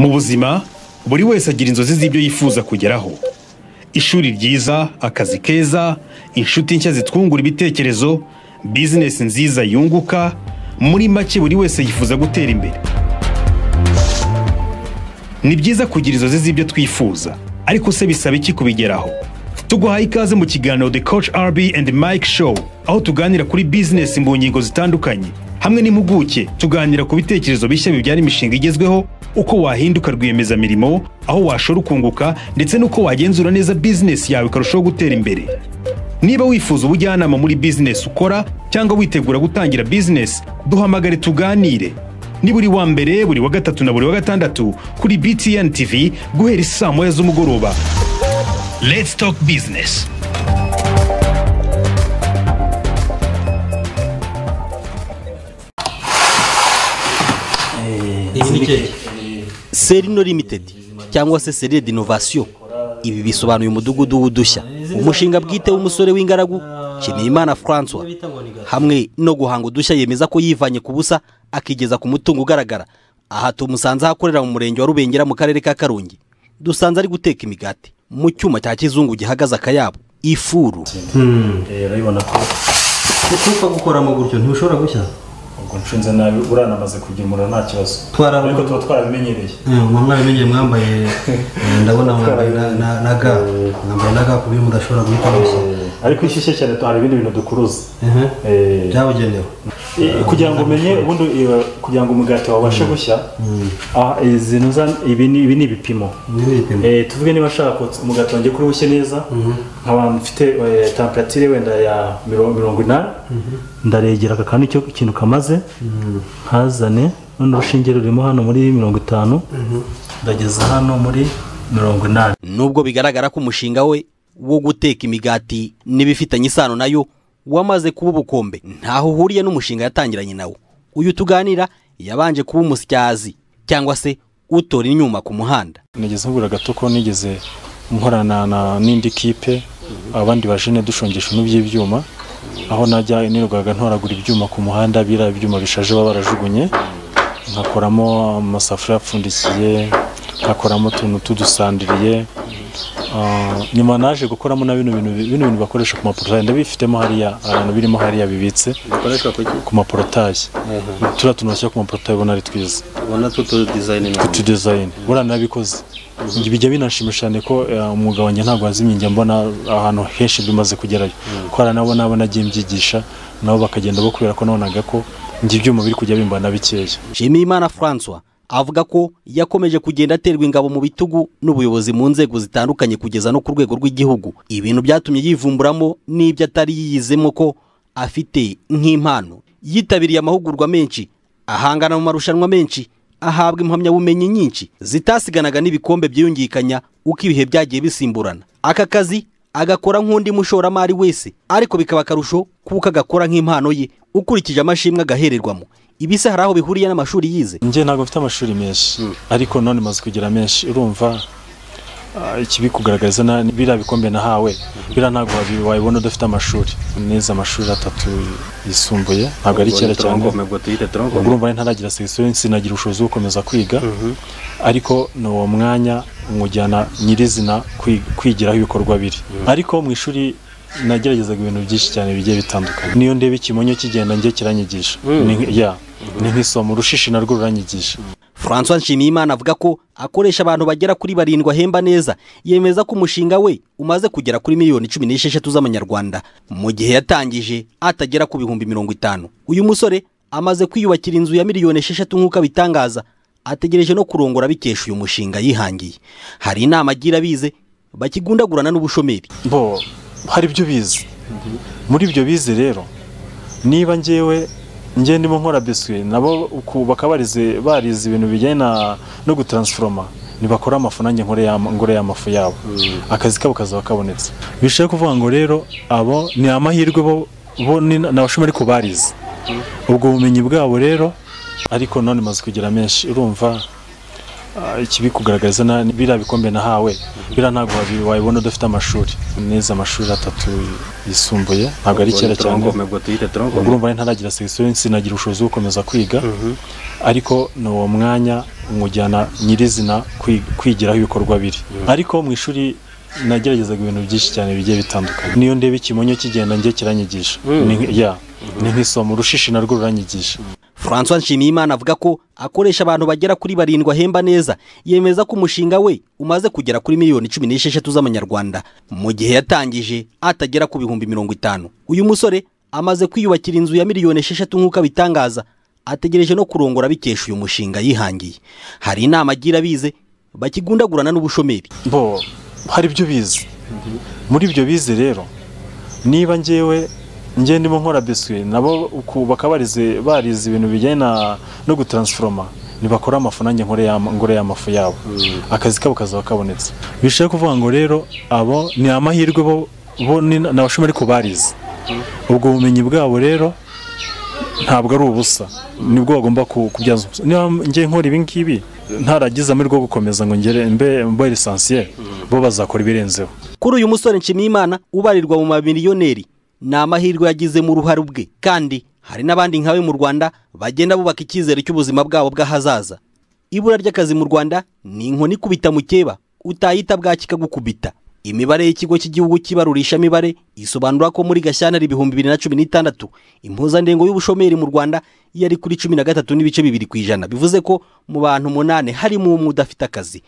Mu buzima buri wese agira inzozi z'ibyo yifuza kugeraho. Ishuri ryiza, akazi keza, inshuti nshya zitwungura ibitekerezo, business nziza yunguka, muri make buri wese yifuza gutera imbere. Ni byiza kugira inzozi z'ibyo twifuza, ariko se bisaba iki kubigeraho? Tuguhaye ikaze mu kiganiro The Coach RB and Mike Show, aho tuganira kuri business mu ngingo zitandukanye. Hamwe n'impuguke tuganira ku bitekerezo bishya bibyara imishinga igezweho, uko wahinduka rwiyemezamirimo, aho washora ukunguka, ndetse n'uko wagenzura neza business yawe ikarushaho gutera imbere. Niba wifuza ubujyanama muri business ukora cyangwa witegura gutangira business, duhamagare tuganire. Ni buri wa mbere, buri wa gatatu na buri wa gatandatu kuri BTN TV guhera saa moya z'umugoroba. Let's talk business. Serino Limited cyangwa se Serie d'Innovation, ibi bisobanuye umudugudu w'udushya, umushinga bwite w'umusore w'ingaragu Nshimiyimana François, hamwe no guhanga udushya yemeza ko yivanye ku busa akigeza ku mutungo ugaragara. Aha tumusanze akorera mu murenge wa Rubengera mu karere ka Karongi. Dusanze ari guteka imigati mu cyuma cya kizungu gihagaze akayabo ifuru. Urabibona ko uko gukora mu gutyo ntibishobora gushya. ubwo nshinze nabi uranamaze kugira umura nta kibazo. Ariko tuba twarabimenyereye. Mwambaye mwambaye ndabona mwambaye naga ku bintu mudashobora guhita gushya. Ariko ishyishye cyane hari ibindi bintu dukuruza. Byabugenewe. Kugira ngo umenye ubundi kugira ngo umugati wabashe gushya, ibi ni ibipimo. Tuvuge niba ashaka ko umugati wanjye kuri bushye neza, nk'abantu mfite temperature wenda ya 80, ndaregera akandi cyo ikintu kamaze, hazane none urushinge rurimo hano muri 50, ndageza hano muri 80. Nubwo bigaragara ko umushinga we wo guteka imigati n'ibifitanye isano nayo wamaze kuba ubukombe, ntaho uhuriye n'umushinga yatangiranye nawo. Uyu tuganira yabanje kuba umusyazi cyangwa se utora inyuma ku muhanda. Nigeze ngura gato ko nigeze nkorana n'indi kipe, abandi bajene dushongesha n'ubyibyuma, aho najya nirwaga ntoragura ibyuma ku muhanda, bira ibyuma bishaje baba barajugunye, nkakoramo amasafuriya apfundikiye, nkakoramo tuntu tudusandiriye. Nyuma naje gukoramo na bino bintu bakoresha ku maporotaje, ndabifitemo hariya abantu birimo hariya bibitse Bikoreshwa ku maporotaje. Tura tunoshyira ku maporotaje bona ari twiza, ubona tuto design bora nabikoze. Bijya binashimisha cyane ko umwuga wanjye ntabwo wazimye, mbona ahantu henshi bimaze kugerayo, ko nabona agiye mbyigisha nabo bakagenda bakubera ko nabonaga ko ngi ibyuma biri kujya bimbana bikeya. Nshimiyimana François avuga ko yakomeje kugenda aterwa ingabo mu bitugu n'ubuyobozi mu nzego zitandukanye kugeza no ku rwego rw'igihugu. Ibintu byatumye yivumburamo n'ibyo atari yiyizemo ko afite nk'impano. Yitabiriye amahugurwa menshi, ahangana mu marushanwa menshi, ahabwa impamyabumenyi nyinshi zitasiganaga n'ibikombe byiyungikanya uko ibihe byagiye bisimburana. Aka kazi agakora nk'undi mushoramari wese, ariko bikaba karusho kuko agakora nk'impano ye ukurikije amashimwe agahererwamo. Ibise hari aho bihuriye n'amashuri yize. Nje ntago mfite amashuri menshi, ariko none maze kugira menshi. Urumva ikibi kugaragaza bira bikombe nahawe, bira ntago wabibona udafite amashuri neza. Amashuri 3 yisumbuye ntago ari cyera cyangwa urumva ntaragira section, sinagira ubushobozi gukomeza kwiga. Ariko no mwanya umujyana nyirizina kwigiraho ibikorwa biri. Ariko mu ishuri nageragezaga ibintu byinshi cyane bigiye bitandukanye. Niyo ndebe ikimonyo kigenda nge kiranyigisha. Ni nk'isomo urushishi narwo ruranyigisha. François Nshimiyimana avuga ko akoresha abantu bagera kuri 7 ahemba neza. Yemeza ko umushinga we umaze kugera kuri miliyoni 16 z'amanyarwanda mu gihe yatangije atagera ku bihumbi 50. Uyu musore amaze kwiyubakira inzu ya miliyoni 6 nk'uko bitangaza, ategereje no kurongora bikesha uyu mushinga yihangiye. Hari inama agira bize bakigundagurana n'ubushomeri. Hari ibyo bize. Muri ibyo bize rero, niba ngewe ndimo nkora biscuit, nabo bakabarize ibintu bijyana no gutransforma, nibakora amafu nanjye ngore y'amafu yabo. Akazi kabo kaza bakabonetse. Bishaye kuvuga ngo rero abo ni amahirwe bo n'abashomeri ko barize ubwo bumenyi bwabo rero. Ariko none maze kugira menshi, urumva ikibikugaragariza biriya bikombe nahawe biriya ntabwo wabibona udafite amashuri neza, amashuri 3 yisumbuye, ntabwo ari kera cyane. Urumva ntaragira section, sinagira ubushobozi bwo gukomeza kwiga, ariko no mwanya umujyana nyirizina kwigiraho ibikorwa biri. Ariko mu ishuri nageragezaga ibintu byinshi cyane bigiye bitandukanye. Niyo ndebe ikimonyo kigenda njye kiranyigisha, ni nk'isomo, urushishi narwo ruranyigisha. François Nshimiyimana avuga ko akoresha abantu bagera kuri 7 ahemba neza. Yemeza ko umushinga we umaze kugera kuri miliyoni 16 z'amanyarwanda mu gihe yatangije atagera ku bihumbi 50. Uyu musore amaze kwiyubakira inzu ya miliyoni 6 nk'uko bitangaza, ategereje no kurongora bikesha uyu mushinga yihangiye. Hari inama agira bize bakigundagurana n'ubushomeri. Hari ibyo bize, muri ibyo bize rero niba njyewe ndimo nkora biswi nabo bakabarize ibintu bijyana no gutransforma, nibakora amafu nanjye ngore y'amafu yabo, akazi kabo kazaba kabonetse. Bishaka kuvuga ngo rero abo ni amahirwe bo n'abashomeri ko barize, ubwo bumenyi bwabo rero ntabwo ari ubusa, nibwo bagomba kubyaza. Niba njye nkora ibi ngibi ntaragize amahirwe yo gukomeza ngo ngere mbe licencié, bo bazakora ibirenzeho. Kuri uyu musore Nshimiyimana ubarirwa mu mabillionaire, ni amahirwe yagize mu ruhare ubwe, kandi hari n'abandi nkawe mu Rwanda bagenda bubaka icyizere cy'ubuzima bwabo bw'ahazaza. Ibura ry'akazi mu Rwanda ni inkoni kubita mukeba, utayita bwaki kagukubita. Imibare y'ikigo cy'igihugu kibarurisha mibare isobanura ko muri Gashyantare 2016 impuzandengo y'ubushomeri mu Rwanda yari kuri 13.2%, bivuze ko mu bantu 8 harimo umwe udafite akazi.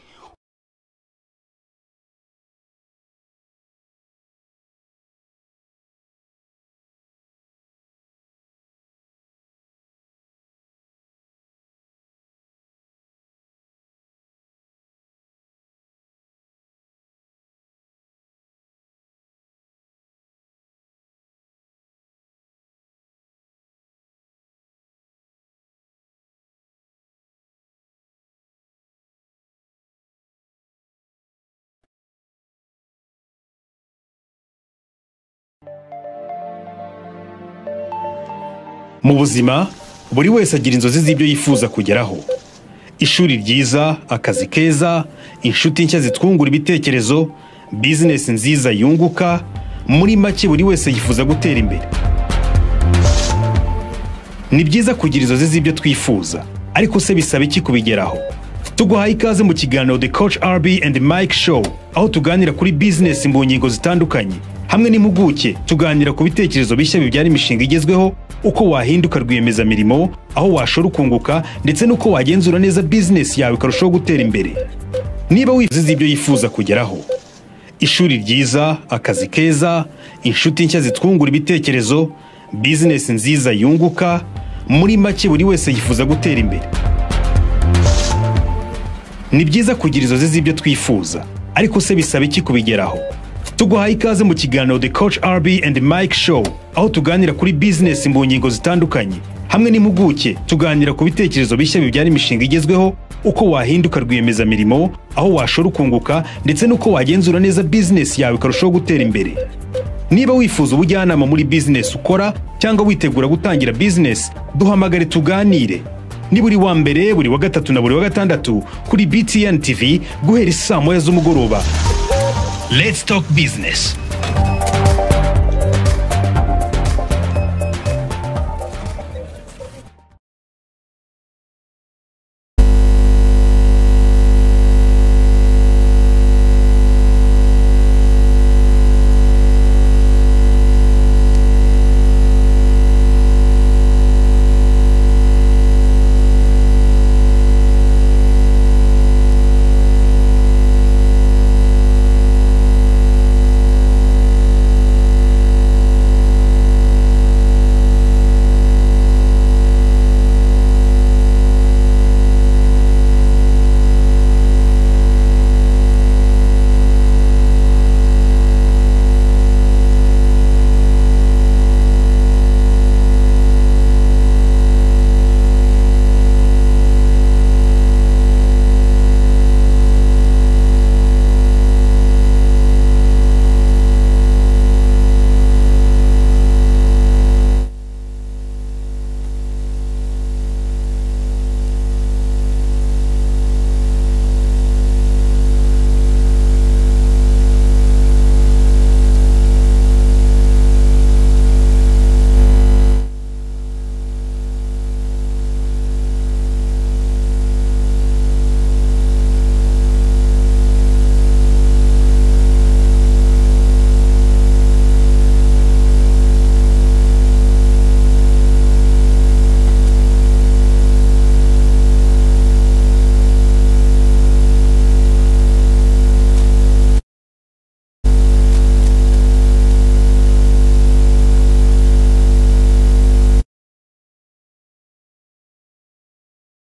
Mu buzima buri wese agira inzozi z'ibyo yifuza kugeraho. Ishuri ryiza, akazi keza, inshuti nshya zitwungura ibitekerezo, business nziza yunguka, muri make buri wese yifuza gutera imbere. Ni byiza kugira inzozi z'ibyo twifuza, ariko se bisaba iki kubigeraho? Tuguhaye ikaze mu kiganiro The Coach RB and Mike Show, aho tuganira kuri business mu ngingo zitandukanye. Hamwe n'impuguke tuganira ku bitekerezo bishya bibyara imishinga igezweho, uko wahinduka rwiyemezamirimo, aho washora ukunguka, ndetse n'uko wagenzura neza business yawe ikarushaho gutera imbere. Niba wifuza ibyo yifuza kugeraho, ishuri ryiza, akazi keza, inshuti nshya zitwungura ibitekerezo, business nziza yunguka, muri make buri wese yifuza gutera imbere. Ni byiza kugira inzozi z'ibyo twifuza, ariko se bisaba iki kubigeraho? Tuguhaye ikaze mu kiganiro The Coach RB and Mike Show, aho tuganira kuri business mu ngingo zitandukanye. Hamwe n'impuguke tuganira ku bitekerezo bishya bibyara imishinga igezweho, uko wahinduka rwiyemezamirimo, aho washora ukunguka, ndetse n'uko wagenzura neza business yawe ikarushaho gutera imbere. Niba wifuza ubujyanama muri business ukora cyangwa witegura gutangira business, duhamagare tuganire. Ni buri wa mbere, buri wa gatatu na buri wa gatandatu kuri BTN TV guhera saa 9 z'umugoroba. Let's talk business.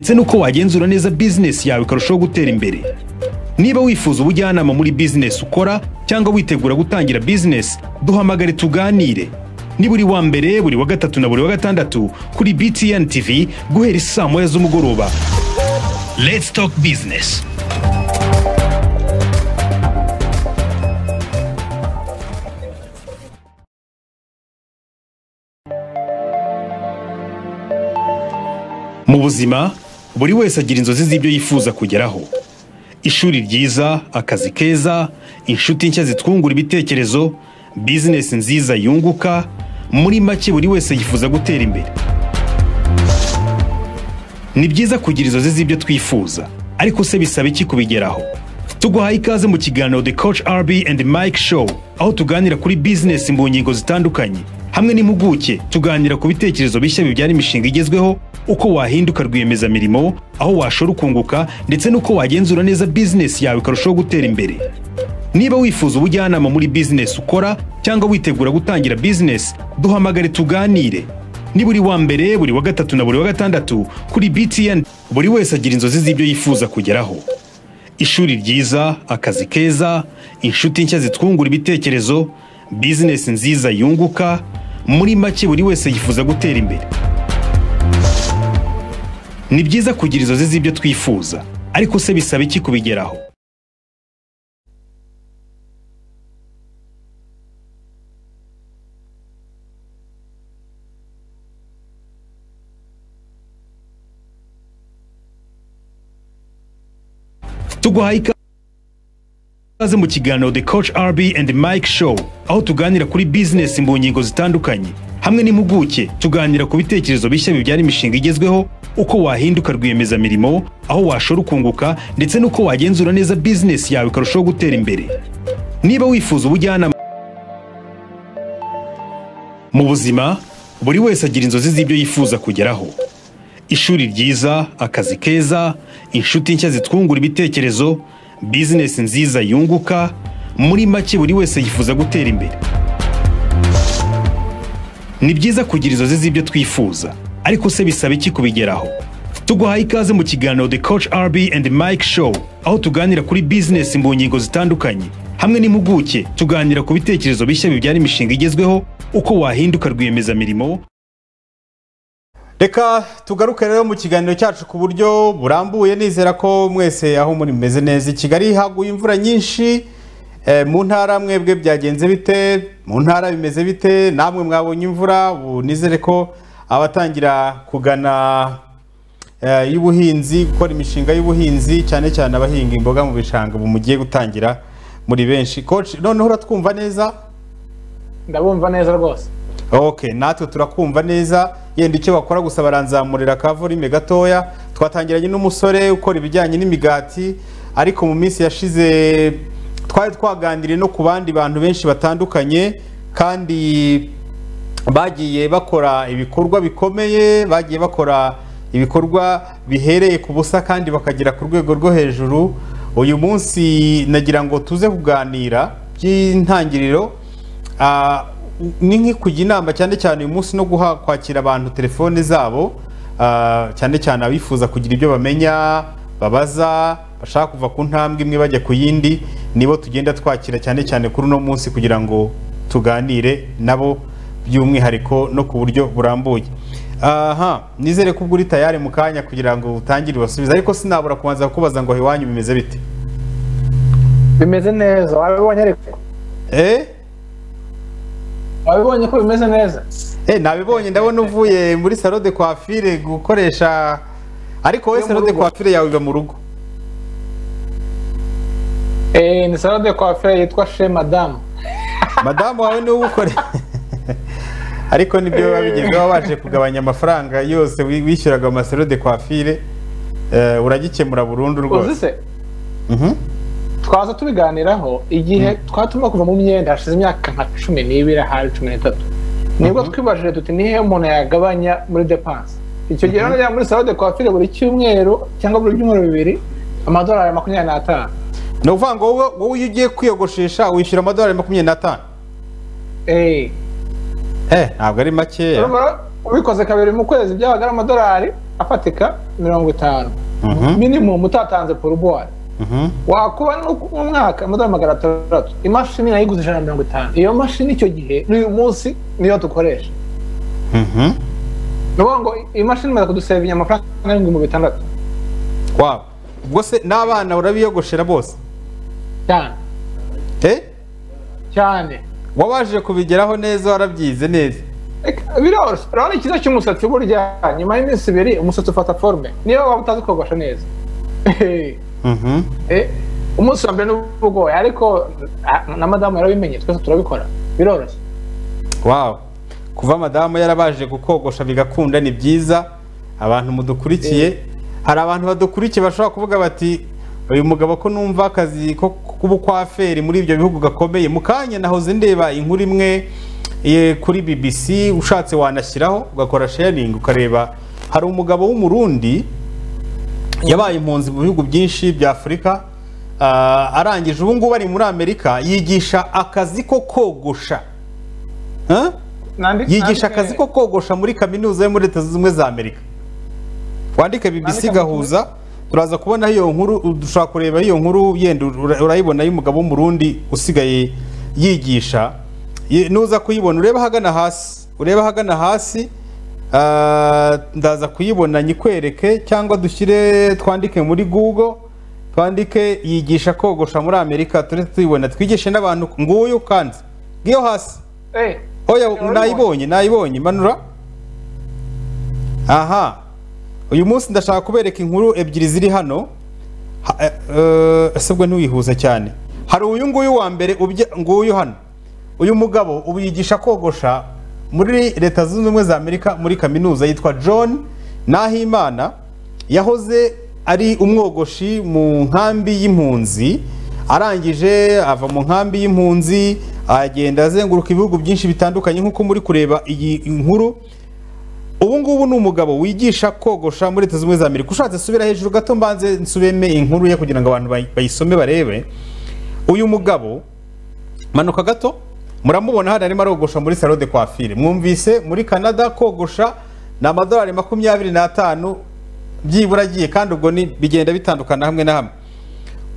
ndetse n'uko wagenzura neza business yawe ikarushaho gutera imbere. Niba wifuza ubujyanama muri business ukora cyangwa witegura gutangira business, duhamagare tuganire. Ni buri wa mbere, buri wa gatatu na buri wa gatandatu kuri BTN TV guhera saa moya z'umugoroba. Let's talk business. Mu buzima, buri wese agira inzozi z'ibyo yifuza kugeraho. Ishuri ryiza, akazi keza, inshuti nshya zitwungura ibitekerezo, business nziza yunguka, muri make buri wese yifuza gutera imbere. Ni byiza kugira inzozi z'ibyo twifuza, ariko se bisaba iki kubigeraho? Tuguhaye ikaze mu kiganiro The Coach RB and Mike Show, aho tuganira kuri business mu ngingo zitandukanye. Hamwe n'impuguke tuganira ku bitekerezo bishya bibyara imishinga igezweho, uko wahinduka rwiyemezamirimo, aho washora ukunguka, ndetse n'uko wagenzura neza business yawe ikarushaho gutera imbere. Niba wifuza ubujyanama muri business ukora cyangwa witegura gutangira business, duhamagare tuganire. Ni buri wa mbere, buri wa gatatu na buri wa gatandatu kuri BTN. Buri wese agira inzozi z'ibyo yifuza kugeraho. Ishuri ryiza, akazi keza, inshuti nshya zitwungura ibitekerezo, business nziza yunguka, muri make buri wese yifuza gutera imbere. Ni byiza kugira inzozi z'ibyo twifuza, ariko se bisaba iki kubigeraho? Tuguhaye ikaze mu kiganiro The Coach RB and Mike Show, aho tuganira kuri business mu ngingo zitandukanye. Hamwe n'impuguke tuganira ku bitekerezo bishya bibyara imishinga igezweho, uko wahinduka rwiyemezamirimo, aho washora ukunguka, ndetse n'uko wagenzura neza business yawe ikarushaho gutera imbere. Niba wifuza ubujyanama mu buzima, buri wese agira inzozi z'ibyo yifuza kugeraho. Ishuri ryiza, akazi keza, inshuti nshya zitwungura ibitekerezo, business nziza yunguka, muri make buri wese yifuza gutera imbere. Ni byiza kugira inzozi z'ibyo twifuza, ariko se bisaba iki kubigeraho? Tuguhaye ikaze mu kiganiro The Coach RB and Mike Show, aho tuganira kuri business mu ngingo zitandukanye. Hamwe n'impuguke tuganira ku bitekerezo bishya bibyara imishinga igezweho, uko wahinduka rwiyemezamirimo. Reka tugaruke rero mu kiganiro cyacu ku buryo burambuye. Nizera ko mwese aho muri meze neza. Kigali haguye imvura nyinshi, mu ntara mwebwe byagenze bite? Mu ntara bimeze bite? Namwe mwabonye imvura? Nizere ko abatangira kugana y'ubuhinzi, gukora imishinga y'ubuhinzi, cyane cyane abahinga imboga mu bishanga mugiye gutangira muri benshi. Coach, noneho uratwumva neza? Ndabumva neza rwose. Okay, natwe turakumva neza. Yenda icyo bakora gusa baranzamurira ka volume gatoya. Twatangiranye n'umusore ukora ibijyanye n'imigati, ariko mu minsi yashize twari twaganiriye no ku bandi bantu benshi batandukanye, kandi bagiye bakora ibikorwa bikomeye, bagiye bakora ibikorwa bihereye ku busa kandi bakagera ku rwego rwo hejuru. Uyu munsi nagira ngo tuze kuganira by'intangiriro, ni nk'ikujya inama cyane cyane uyu munsi no kwakira abantu telefone zabo, cyane cyane abifuza kugira ibyo bamenya, babaza, bashaka kuva ku ntambwe imwe bajya ku yindi, nibo tugenda twakira cyane cyane kuri uno munsi kugira ngo tuganire nabo by'umwihariko no ku buryo burambuye. Nizere ko ubwo uri tayari mu kanya kugira ngo utangire ubasubize, ariko sinabura kubanza kubaza ngo iwanyu bimeze bite? Bimeze neza, wabibonye ariko? Wabibonye ko bimeze neza? Nabibonye, ndabona uvuye muri salon de coiffure gukoresha, ariko wowe salon de coiffure yawe iba mu rugo? Ni salon de coiffure yitwa Chez Madame. Madame wawe niwe ukore? Ariko nibyo biba bigezeho, waje kugabanya amafaranga yose wishyuraga mu salon de coiffure, uragikemura burundu rwose. Uzise? Twaza tubiganiraho igihe twatuma kuva mu myenda hashize imyaka nka 12 hari 13. Nibwo twibajije tuti nihe umuntu yagabanya muri dépense. Icyo gihe rero muri salon de coiffure buri cyumweru cyangwa buri byumweru bibiri amadolari 25. No uvuga ngo wowe ugiye kwiyogoshesha wishyura amadolari 25? Ntabwo ari make. Ubikoze kabiri mu kwezi byabaga amadolari afatika 50 minimum utatanze pourboire wakuba n'umwaka $600 imashini nayiguze $150 iyo mashini icyo gihe n'uyu munsi niyo dukoresha ngo imashini maze kudusevinya amafaranga $600 wow ubwo se n'abana urabiyogoshera bose cyane cyane wabaje kubigeraho neza warabyize neza biroroshye urabona ikiza cy'umusatsi burya nyuma y'iminsi 2 umusatsi ufata forme niyo waba utazi kogosha neza umunsi wa mbere n'ubugoye ariko na madamu yarabimenye twese turabikora biroroshye wow kuva madamu yarabaje gukogosha bigakunda ni byiza abantu mudukurikiye hari abantu badukurikiye bashobora kuvuga bati uyu mugabo ko numva akazi ko kubukwaferi muri ibyo bihugu gakomeye mukanya nahoze ndeba inkuru imwe kuri BBC ushatse wanashyiraho ugakora sharing ukareba hari umugabo w'umurundi yabaye impunzi mu bihugu byinshi bya Afurika arangije ubu ngubu ari muri Amerika yigisha akazi ko kogosha yigisha akazi ko kogosha muri kaminuza yo muri Leta Zunze Ubumwe za Amerika wandike BBC gahuza turaza kubona iyo nkuru dushaka kureba iyo nkuru yenda urayibona y'umugabo w'umurundi usigaye yigisha nuza kuyibona ureba hagana hasi ndaza kuyibona nyikwereke cyangwa dushyire twandike muri Google twandike yigisha kogosha muri Amerika tuyibona twigishe n'abantu nguyu kandi ngiyo hasi oya nayibonye manura aha uyu munsi ndashaka kubereka inkuru ebyiri ziri hano sebwe ntiwihuza cyane hari uyu nguyu wa mbere nguyu hano uyu mugabo ubu yigisha kogosha muri Leta Zunze Ubumwe za Amerika muri kaminuza yitwa John Nahimana yahoze ari umwogoshi mu nkambi y'impunzi arangije ava mu nkambi y'impunzi agenda azenguruka ibihugu byinshi bitandukanye nk'uko muri kureba iyi inkuru ubu ngubu ni umugabo wigisha kogosha muri Leta Zunze Ubumwe za Amerika ushatse subira hejuru gato mbanze nsubeme inkuru ye kugira ngo abantu bayisome barebe uyu mugabo manuka gato muramubona hano arimo arogosha muri salon de coiffure mwumvise muri Canada kogosha na $25 byibura agiye kandi ubwo ni bigenda bitandukana hamwe na hamwe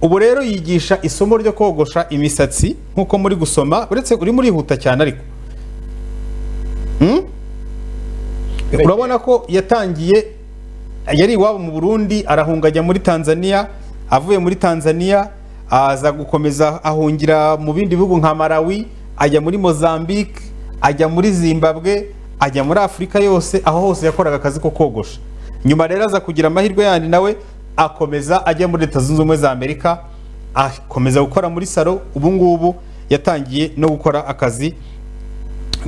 ubu rero yigisha isomo ryo kogosha imisatsi nkuko muri gusoma uretse uri muri huta cyane ariko urabona ko yatangiye yari iwabo mu Burundi arahunga ajya muri Tanzania avuye muri Tanzania aza gukomeza ahungira mu bindi bihugu nka Malawi ajya muri Mozambique ajya muri Zimbabwe ajya muri Afurika yose aho hose yakoraga akazi ko kogosha nyuma rero aza kugira amahirwe yandi nawe akomeza ajya muri Leta Zunze Ubumwe za Amerika akomeza gukora muri salo ubu ngubu yatangiye no gukora akazi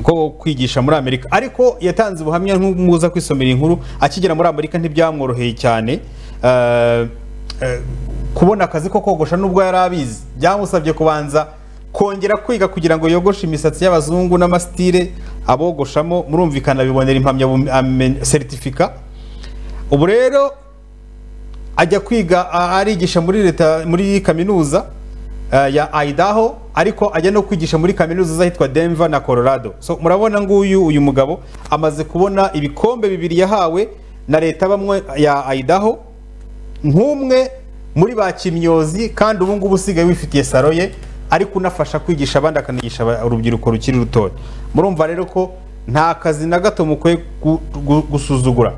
ko kwigisha muri Amerika ariko yatanze ubuhamya nk'umuza kwisomera inkuru akigera muri Amerika ntibyamworoheye cyane kubona akazi ko kogosha nubwo yarabizi byamusabye kubanza kongera kwiga kugira ngo yogoshe imisatsi y'abazungu n'amastire abogoshamo murumvikana bibonera impamya certificate ubu rero ajya kwiga arigisha muri kaminuza ya Idaho ariko ajya no kwigisha muri kaminuza zahitwa Denver na Colorado so murabona uyu mugabo amaze kubona ibikombe 2 yahawe na leta bamwe ya Idaho nk'umwe muri bakimyozi kandi ubu ngubu usigaye wifitiye saro ye ariko unafasha kwigisha abandi akanigisha urubyiruko rukiri rutoya murumva rero ko nta kazi na gato mukwiye gusuzugura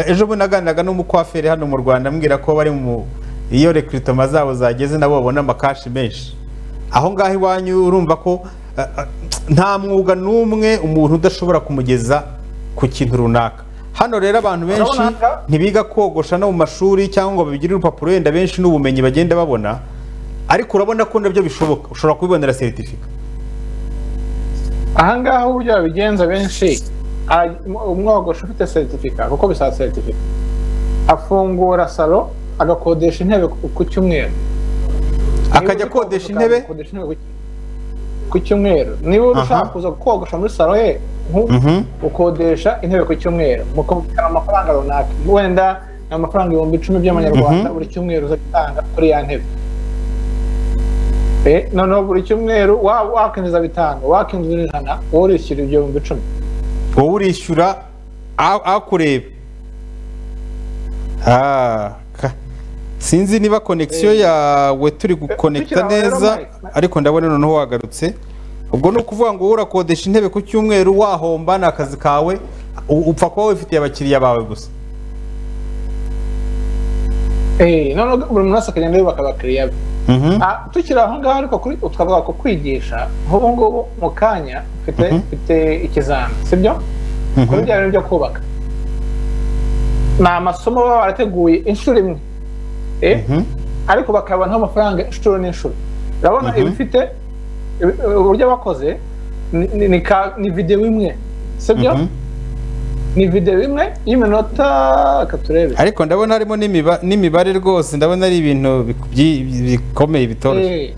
ejo bundi naganiraga n'umukwaferi hano mu Rwanda ambwira ko bari mu iyo recruitment zabo zageze nabo babona amakashi menshi aho ngaho iwanyu urumva ko nta mwuga n'umwe umuntu udashobora kumugeza ku kintu runaka hano rero abantu benshi ntibiga kogosha no mu mashuri cyangwa ngo babigire urupapuro wenda benshi n'ubumenyi bagenda babona ariko urabona ko nabyo bishoboka ushobora kubibonera certificate aha ngaho uburyo babigenza benshi umwogosha ufite certificate kuko bisaba certificate afungura salo agakodesha intebe ku cyumweru akajya akodesha intebe ku cyumweru niba ushaka kuza kogosha muri salo ye ukodesha intebe ku cyumweru mukumvikana amafaranga runaka wenda ni amafaranga 10,000 by'amanyarwanda buri cyumweru uzatanga kuri ya ntebe noneho buri cyumweru wakinjiza 5 wakinjiza 100 wowe urishyura ibyo 10,000 wowe urishyura akureba sinzi niba connection yawe turi gukonekta neza ariko ndabona noneho wagarutse. Ubwo no kuvuga ngo urakodesha intebe ku cyumweru wahomba nakazi kawe upfa kuba wifitiye abakiriya bawe gusa. None buri munsi akagenda yubaka abakiriya be. Tukiri aho ngaho ariko kuri twavuga ko kwigisha nk'ubu ngubu mu kanya mfite ikizami sibyo kuri bya bintu byo kubaka ni amasomo baba barateguye inshuro imwe ariko bakabona amafaranga inshuro n'inshuro. Urabona ibifite uburyo bakoze ni video imwe sibyo ni video imwe y'iminota katurebe ariko ndabona harimo n'imibare rwose ndabona ari ibintu bikomeye bitoroshye.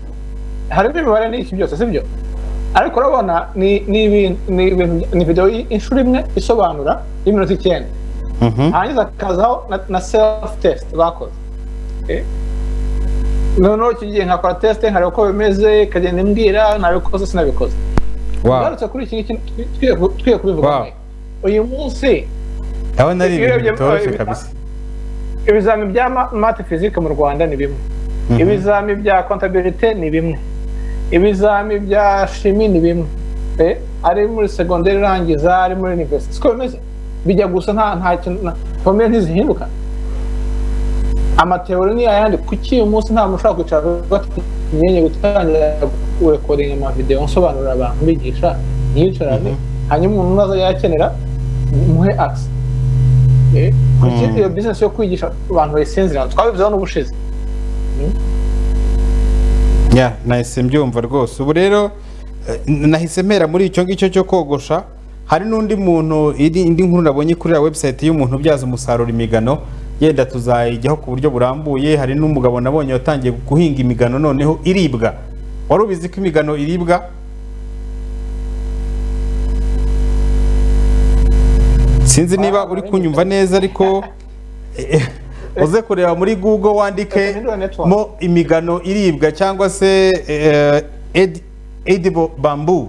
Harimo imibare n'iki byose sibyo ariko urabona ni video inshuro imwe isobanura y'iminota 9 hanyuma akazaho na self test bakoze. Noneho kigiye nkakora test nkareba uko bimeze kagenda imbwira nabikoze sinabikoze. Garutse kuri iki twiye kubivuga uyu munsi ndabona ari ibintu bitoroshye kabisa. Ibizami bya math physique mu Rwanda ni bimwe, ibizami bya comptabilité ni bimwe, ibizami bya chimie ni bimwe, ari muri secondaire rangiza ari muri university siko bimeze bijya gusa nta kintu pomere ntizihinduka. Amateori ni ayandi kuki uyu munsi nta mushaka kwicara batinyenye gutangira recording ama video nsobanurira abantu bigisha yicarane hanyuma umuntu naza yakenera muhe access kuki iyo business yo kwigisha abantu bayisinzira twabivuzeho n'ubushize. Nahise mbyumva rwose. Ubu rero nahise mpera muri icyo ngicyo cyo kogosha. Hari n'undi muntu indi nkuru nabonye kuri ya website y'umuntu ubyaza umusaruro imigano yenda tuzayijyaho ku buryo burambuye. Hari n'umugabo nabonye watangiye guhinga imigano noneho iribwa. Wari ubizi ko imigano iribwa? Sinzi niba uri kunyumva neza ariko uze kureba muri Google wandike mo imigano iribwa cyangwa se edible bamboo.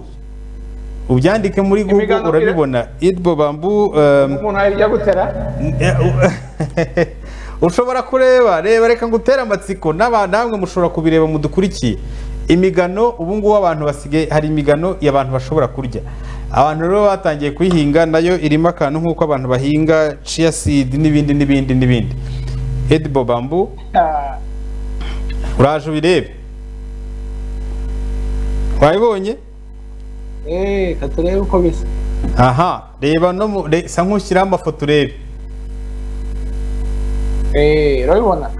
Ubyandike muri Google urabibona edible bamboo. Umuntu ajya gutera ushobora kureba reka ngutera amatsiko n'abantu mushobora kubireba mudukurikiye. Imigano ubu ngubu abantu basigaye hari imigano y'abantu bashobora kurya. Abantu rero batangiye kuyihinga nayo irimo akantu nk'uko abantu bahinga chia seed n'ibindi. Edible bamboo uraje ubirebe wayibonye katurebe uko bisa. Reba no sa nkushyiraho amafoto urebe. Urabibona?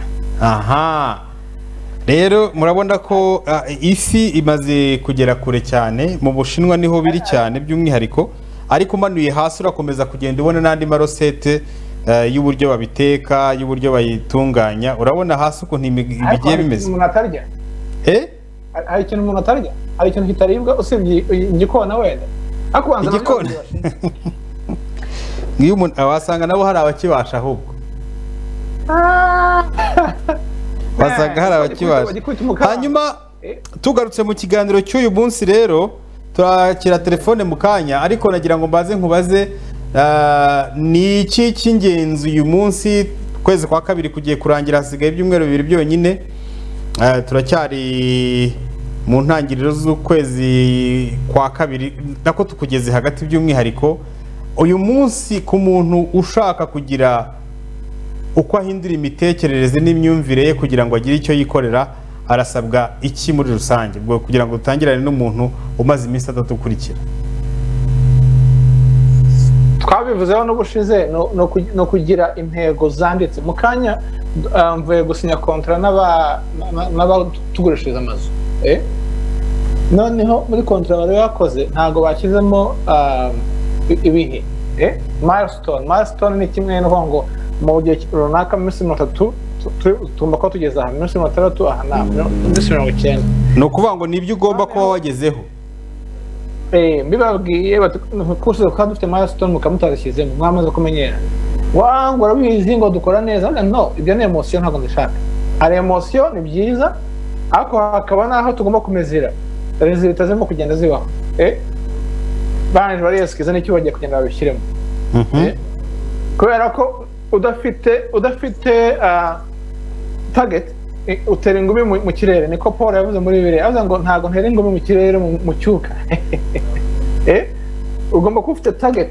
Rero murabona ko isi imaze kugera kure cyane. Mu Bushinwa niho biri cyane by'umwihariko ariko umanuye hasi urakomeza kugenda ubona n'andi marosete y'uburyo babiteka y'uburyo bayitunganya. Urabona hasi ukuntu bigiye bimeze. Umuntu atarya hari ikintu umuntu atarya, hari ikintu kitaribwa usibye igikona wenda akubanza igikona. Ngiyo umuntu awasanga nabo hari abakibasha ahubwo wasanga hari abakibasha. Hanyuma tugarutse mu kiganiro cy'uyu munsi rero turakira telefone mu kanya ariko nagira ngo mbaze nkubaze ni iki cy'ingenzi uyu munsi kwezi kwa kabiri kugiye kurangira hasigaye ibyumweru 2 byonyine. Turacyari mu ntangiriro z'ukwezi kwa kabiri nako tukugeze hagati by'umwihariko. Uyu munsi ku muntu ushaka kugira uko ahindura imitekerereze n'imyumvire ye kugira ngo agire icyo yikorera arasabwa iki muri rusange bwo kugira ngo utangirane n'umuntu umaze iminsi 3 ukurikira? Twabivuzeho n'ubushize no kugira intego zanditse mu kanya. Mvuye gusinya kontra n'abatugurishiriza amazu. Noneho muri kontra bari bakoze ntago bashyizemo ibihe milestone ni kimwe no ngo mu gihe runaka minsi 3 tumba ko tugeze aha minsi 3 aha na minsi 90. No kuvuga ngo nibyo ugomba kuba wagezeho. Mbibabwiye kuko kandi dufite milestone mukamutazishyizemo mwamaze kumenyera. Wangu urabizi ngo dukora neza. No, ibyo ni emotion ntabwo ndashaka. Ari emotion ni byiza ariko hakaba naho tugomba kumezera resultat zimo kugenda zibaho. Banje bari yasikiza n'icyo bagiye kugenda babishyiremo. Kubera ko udafite target utera ingumi mu kirere, niko Paul yavuze muri Bibiliya, yavuze ngo ntago ntera ingumi mu kirere mu cyuka. Ugomba kuba ufite target.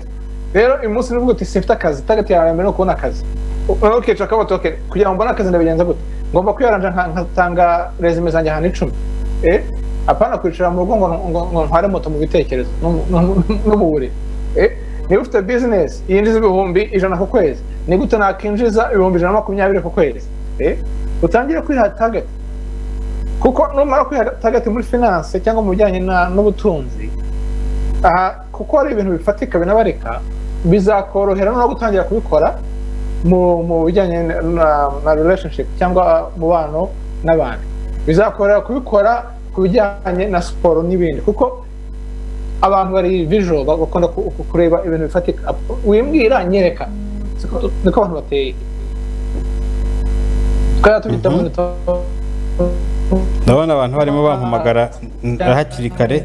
Rero uyu munsi nivuga uti sifite akazi, target yawe mbere no kubona akazi. Ukica akabato kugira ngo mbone akazi ndabigenza gute? Ngomba kwiyaranja nkatanga resume zanjye ahantu 10. Apana kwicara mu rugo ngo ntware moto mu bitekerezo no mu buriri. Niba ufite business yinjiza ibihumbi 100 ku kwezi, ni gute nakinjiza ibihumbi 120 ku kwezi? Utangire kwiha target. Kuko numara kwiha target muri finance cyangwa mu bijyanye n'ubutunzi, kuko ari ibintu bifatika binabarika, bizakorohera no gutangira kubikora mu bijyanye na relationship cyangwa mubano n'abandi. Bizakorera kubikora ku bijyanye na siporo n'ibindi, kuko abantu bari visual, bakunda kureba ibintu bifatika. Wimbwira nyereka, niko abantu bateye. Ndabona abantu barimo bampamagara hakiri kare,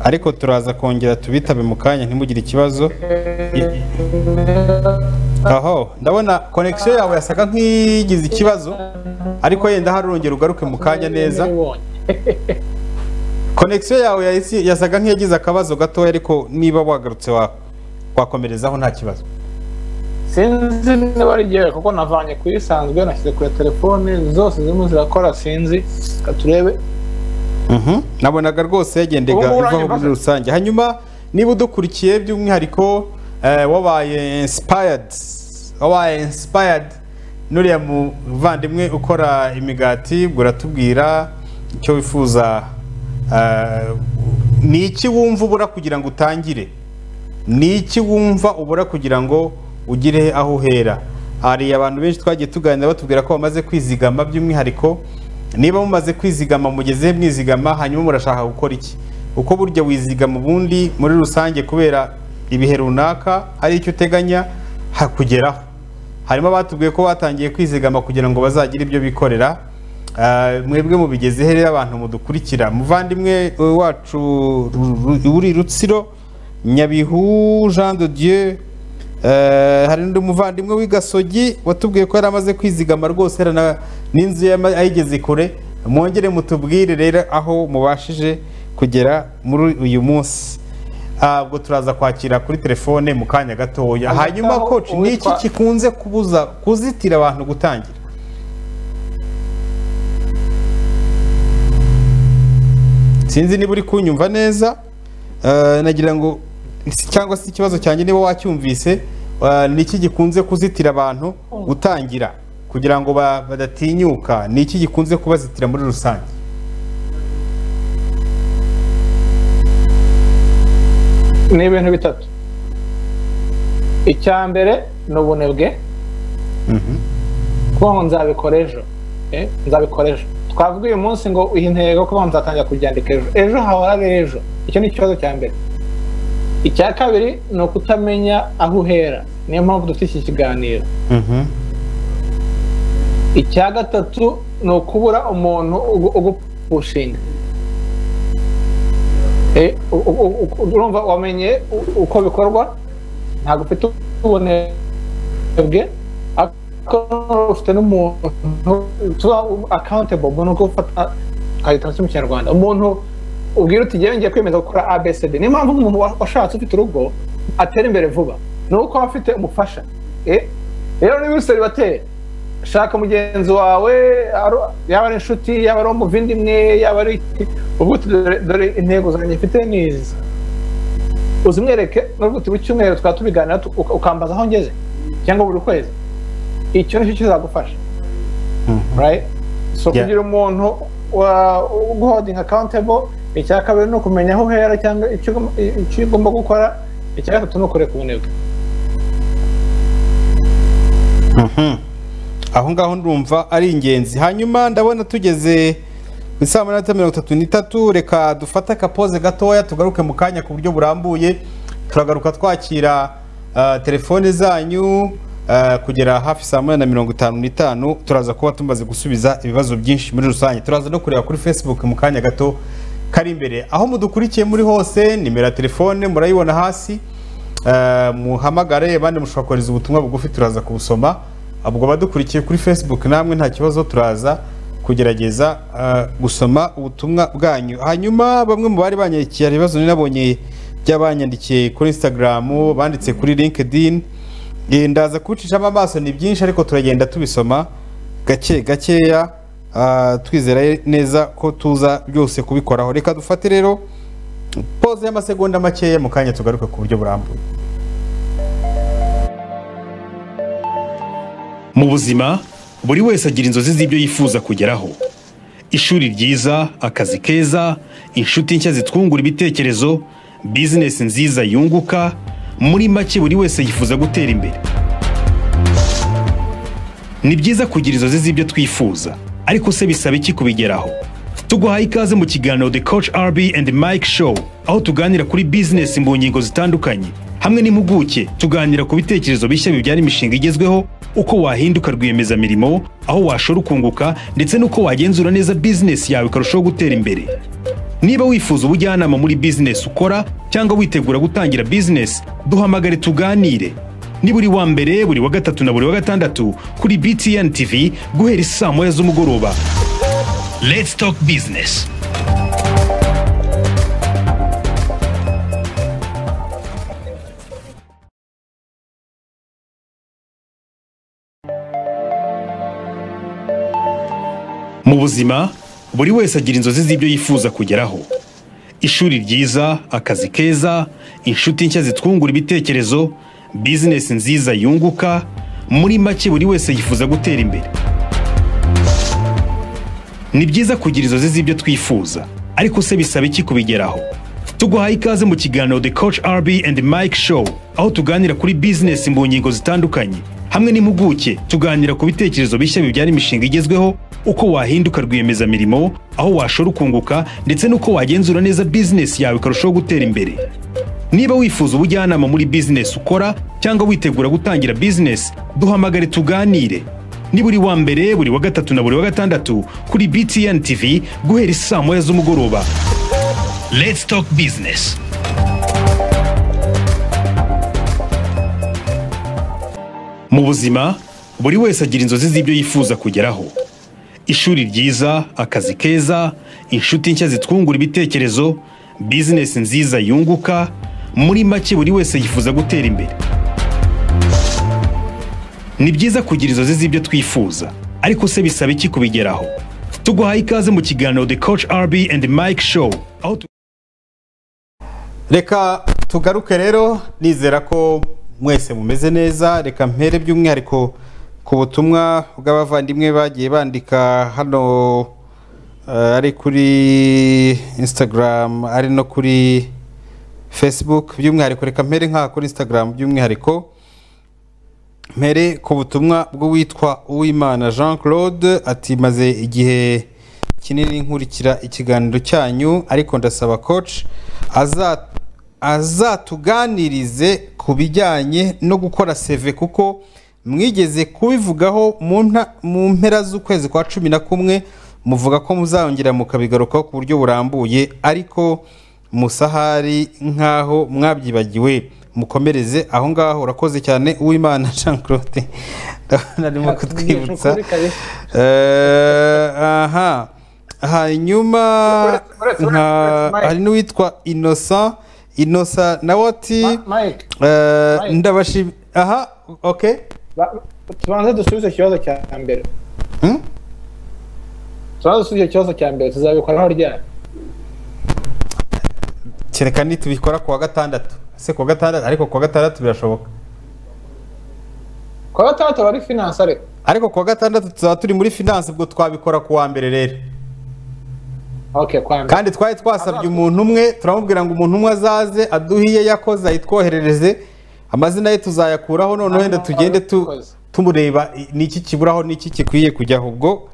ariko turaza kongera tubitabe mu kanya ntimugire ikibazo. Aho ndabona connection yawe yasaga nk'igize ikibazo, ariko yenda harongera ugaruke mu kanya neza. Connection yawe yasaga nk'iyagize akabazo gatoya, ariko niba wagarutse wakomerezaho nta kibazo. Sinzi niba ari gihe, kuko navanye kuyisanzwe nashyize kuri telefone zose zimwe zirakora, sinzi katurebe. Nabonaga rwose yagendega ivaho muri rusange. Hanyuma niba udukurikiye by'umwihariko wabaye inspired nuriya muvandimwe ukora imigati, uratubwira icyo wifuza. Ni iki wumva ubura kugira ngo utangire? Ni iki wumva ubura kugira ngo ugire aho uhera? Hari abantu benshi twagiye tuganira batubwira ko bamaze kwizigama, by'umwihariko niba mumaze kwizigama mugeze mwizigama, hanyuma murashaka gukora iki? Uko burya wizigama ubundi muri rusange kubera ibihe runaka ari icyo uteganya hakugeraho. Harimo batubwiye ko batangiye kwizigama kugira ngo bazagire ibyo bikorera. Mwebwe mubigeze here abantu mudukurikira? Muvandimwe wacu uri Rutsiro, Nyabihu Jean de Dieu, hari n'undi muvandimwe w'Igasogi watubwiye ko yaramaze kwizigama rwose n'inzu ayigeze kure. Mwongere mutubwire rero aho mubashije kugera muri uyu munsi. Ubwo turaza kwakira kuri telefone mu kanya gatoya. Hanyuma coach, ni iki kikunze kuzitira abantu gutangira? Sinzi niba uri kunyumva neza, nagira ngo cyangwa se ikibazo cyanjye niba wacyumvise, ni iki gikunze kuzitira abantu gutangira kugira ngo badatinyuka? Ni iki gikunze kubazitira muri rusange? Ni ibintu bitatu. Icya mbere ni ubunebwe, kuko nzabikora ejo. Twavuga uyu munsi ngo iyi ntego ko nzatangira kubyandika ejo hahora ejo. Icyo ni ikibazo cya mbere. Icya kabiri ni ukutamenya aho uhera, niyo mpamvu dufite iki kiganiro. Icya gatatu ni ukubura umuntu ugupushinga. Urumva wamenye uko bikorwa, ntabwo ufite ubunebwe, ariko ufite n'umuntu tuba accountable, umuntu ugufata kayita mu Kinyarwanda, umuntu ubwira uti ngiye kwemeza gukora ABCD. Niyo mpamvu umuntu washatse ufite urugo atera imbere vuba, ni uko afite umufasha. Rero niba useri bateye, shaka mugenzi wawe, yaba ari inshuti, yaba ari umuvindimwe, yaba ari ubwo dore intego zanjye mfite nizi, uzimwereke n'ubwo buri cyumweru twatubiganira ukambaza aho ngeze, cyangwa buri kwezi. Icyo nicyo kizagufasha, right? So kugira umuntu uguholding accountable. Icya kabiri ni ukumenya aho uhera cyangwa icyo ugomba gukora. Icya gatatu ni ukureka ubunebwe. Aho ngaho ndumva ari ingenzi. Hanyuma ndabona tugeze ku saa 8:33. Reka dufate akapoze gatoya tugaruke mu kanya ku buryo burambuye. Turagaruka twakira telefone zanyu kugera hafi saa 8:55. Turaza kuba tumaze gusubiza ibibazo byinshi muri rusange. Turaza no kureba kuri Facebook mu kanya gato kari imbere. Aho mudukurikiye muri hose, nimero ya telefone murayibona hasi. muhamagare abandi mushobora kohereza ubutumwa bugufi turaza kubusoma ubwo badukurikiye kuri Facebook namwe nta kibazo turaza kugerageza gusoma ubutumwa bwanyu hanyuma bamwe mu bari banyandikiye ibibazo ninabonye by'abanyandikiye kuri Instagram banditse kuri LinkedIn ndaza kucishamo amaso ni byinshi ariko turagenda tubisoma gakeya twizera neza ko tuza byose kubikoraho reka dufate rero pause y'amasegonda makeya mu kanya tugaruke ku buryo burambuye mu buzima buri wese agira inzozi z'ibyo yifuza kugeraho ishuri ryiza akazi keza inshuti nshya zitwungura ibitekerezo business nziza yunguka muri make buri wese yifuza gutera imbere ni byiza kugira inzozi z'ibyo twifuza ariko se bisaba iki kubigeraho tuguhaye ikaze mu kiganiro The Coach RB and Mike Show aho tuganira kuri business mu ngingo zitandukanye hamwe n'impuguke tuganira ku bitekerezo bishya bibyara imishinga igezweho uko wahinduka rwiyemezamirimo aho washora ukunguka ndetse n'uko wagenzura neza business yawe ikarushaho gutera imbere niba wifuza ubujyanama muri business ukora cyangwa witegura gutangira business duhamagare tuganire ni buri wa mbere buri wa gatatu na buri wa gatandatu kuri BTN TV guhera saa moya z'umugoroba. Let's talk business. Mu buzima buri wese agira inzozi z'ibyo yifuza kugeraho ishuri ryiza akazi keza inshuti nshya zitwungura ibitekerezo business nziza yunguka muri make buri wese yifuza gutera imbere ni byiza kugira inzozi z'ibyo twifuza ariko se bisaba iki kubigeraho tuguhaye ikaze mu kiganiro The Coach RB and Mike Show aho tuganira kuri business mu ngingo zitandukanye hamwe n'impuguke tuganira ku bitekerezo bishya bibyara imishinga igezweho uko wahinduka rwiyemezamirimo aho washora ukunguka ndetse n'uko wagenzura neza business yawe ikarushaho gutera imbere niba wifuza ubujyanama muri business ukora cyangwa witegura gutangira business duhamagare tuganire ni buri wa mbere buri wa gatatu na buri wa gatandatu kuri BTN TV guhera saa moya z'umugoroba. Let's talk business. mu buzima buri wese agira inzozi z'ibyo yifuza kugeraho ishuri ryiza akazi keza inshuti nshya zitwungura ibitekerezo business nziza yunguka muri make buri wese yifuza gutera imbere ni byiza kugira inzozi z'ibyo twifuza ariko se bisaba iki kubigeraho tuguhaye ikaze mu kiganiro The Coach RB and Mike Show reka tugaruke rero nizera ko mwese mumeze neza reka mpere by'umwihariko ku butumwa bw'abavandimwe bagiye bandika hano ari kuri Instagram ari no kuri Facebook by'umwihariko reka mpere nka kuri Instagram by'umwihariko mpere ku butumwa bw'uwitwa Uwimana Jean Claude ati maze igihe kinini nkurikira ikiganiro cyanyu ariko ndasaba coach azatuganirize ku bijyanye no gukora CV kuko mwigeze kubivugaho mu mpera z'ukwezi kwa 11 muvuga ko muzongera mukabigarukaho ku buryo burambuye ariko musahari nkaho mwabyibagiwe mukomereze aho ngaho urakoze cyane Uwimana Jean Claude narimo kutwibutsa aha hanyuma hari n'uwitwa Innocent nawe ati ndabashimira aha okay tubanze dusubize ikibazo cya mbere tuzabikoraho ryari kereka nitubikora kuwa gatandatu se kuwa gatandatu ariko kuwa gatandatu birashoboka kuwa gatandatu bari finance ariko kuwa gatandatu tuzaba turi muri finance ubwo twabikora kuwa mbere rero okay kandi twari twasabye umuntu umwe turamubwira ngo umuntu umwe azaze aduhiye yakoze ayitwoherereze amazina ye tuzayakuraho none wenda tugende tumureba niki kiburaho niki kikwiye kujyaho ubwo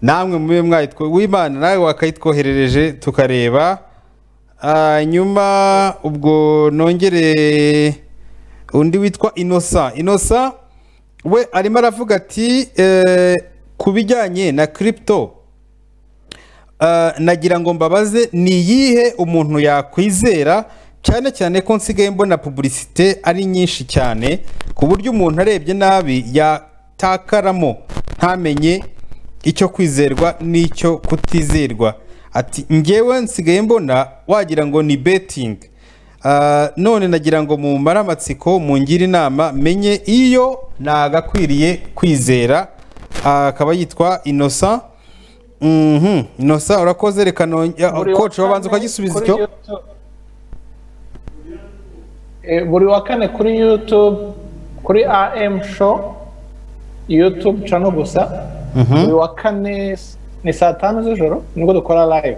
namwe mube mwayitwe Uwimana nawe wakayitwoherereje tukareba nyuma ubwo nongere undi witwa Innocent we arimo aravuga ati kubijyanye na crypto nagira ngo mbabaze ni yihe umuntu yakwizera cyane cyane ko nsigaye mbona publicité ari nyinshi cyane ku buryo umuntu arebye nabi yatakaramo ntamenye icyo kwizerwa n'icyo kutizerwa. Ati ngewe nsigaye mbona wagira ngo ni betting. None nagira ngo mu maramatsiko mungire inama menye iyo nagakwiriye kwizera. Akaba yitwa Innocent. Innocent urakoze, reka coach wabanza ukagisubiza icyo. Buri wa kane kuri YouTube, kuri AM show YouTube channel gusa. Buri wa kane ni saa 5 z'ijoro nibwo dukora live.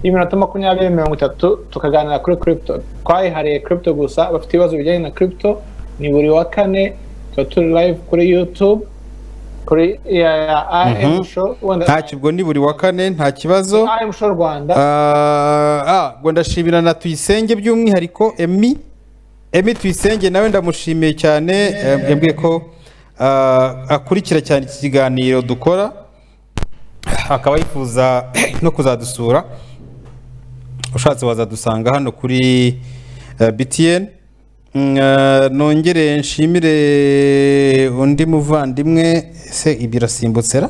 Iminota 20-30 tukaganira kuri crypto. Twayihariye crypto gusa, bafite ibibazo bijyanye na crypto. Ni buri wa kane turi live kuri YouTube, kuri AM show. Nta kibwo ni buri wa kane, nta kibazo. AM show Rwanda. Ngo ndashimira na Tuyisenge by'umwihariko Emi Tuyisenge, nawe ndamushimiye cyane. Yambwiye ko akurikira cyane iki kiganiro dukora, akaba yifuza no kuzadusura. Ushatse wazadusanga hano kuri BTN. Nongere nshimire undi muvandimwe se ibirasimbutsera.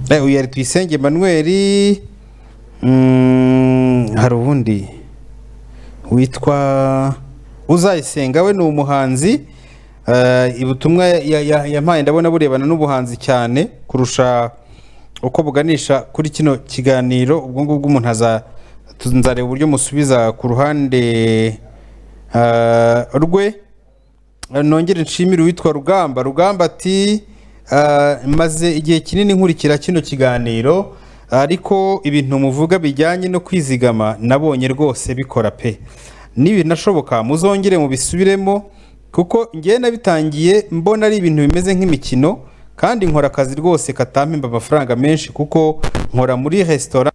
Uyu yari Tuyisenge Emmanuel. Hari ubundi witwa Uzayisenga, we ni umuhanzi. Ibutumwa yampaye ndabona burebana n'ubuhanzi cyane kurusha uko buganisha kuri kino kiganiro. Ubwo ngubwo umuntu nzareba uburyo musubiza ku ruhande rwe. Nongere nshimire uwitwa Rugamba ati maze igihe kinini nkurikira kino kiganiro, ariko ibintu muvuga bijyanye no kwizigama nabonye rwose bikora pe. Nibi nashoboka muzongere mubisubiremo, kuko ngiye nabitangiye mbona ari ibintu bimeze nk'imikino, kandi nkora akazi rwose katampemba amafaranga menshi kuko nkora muri restaurant.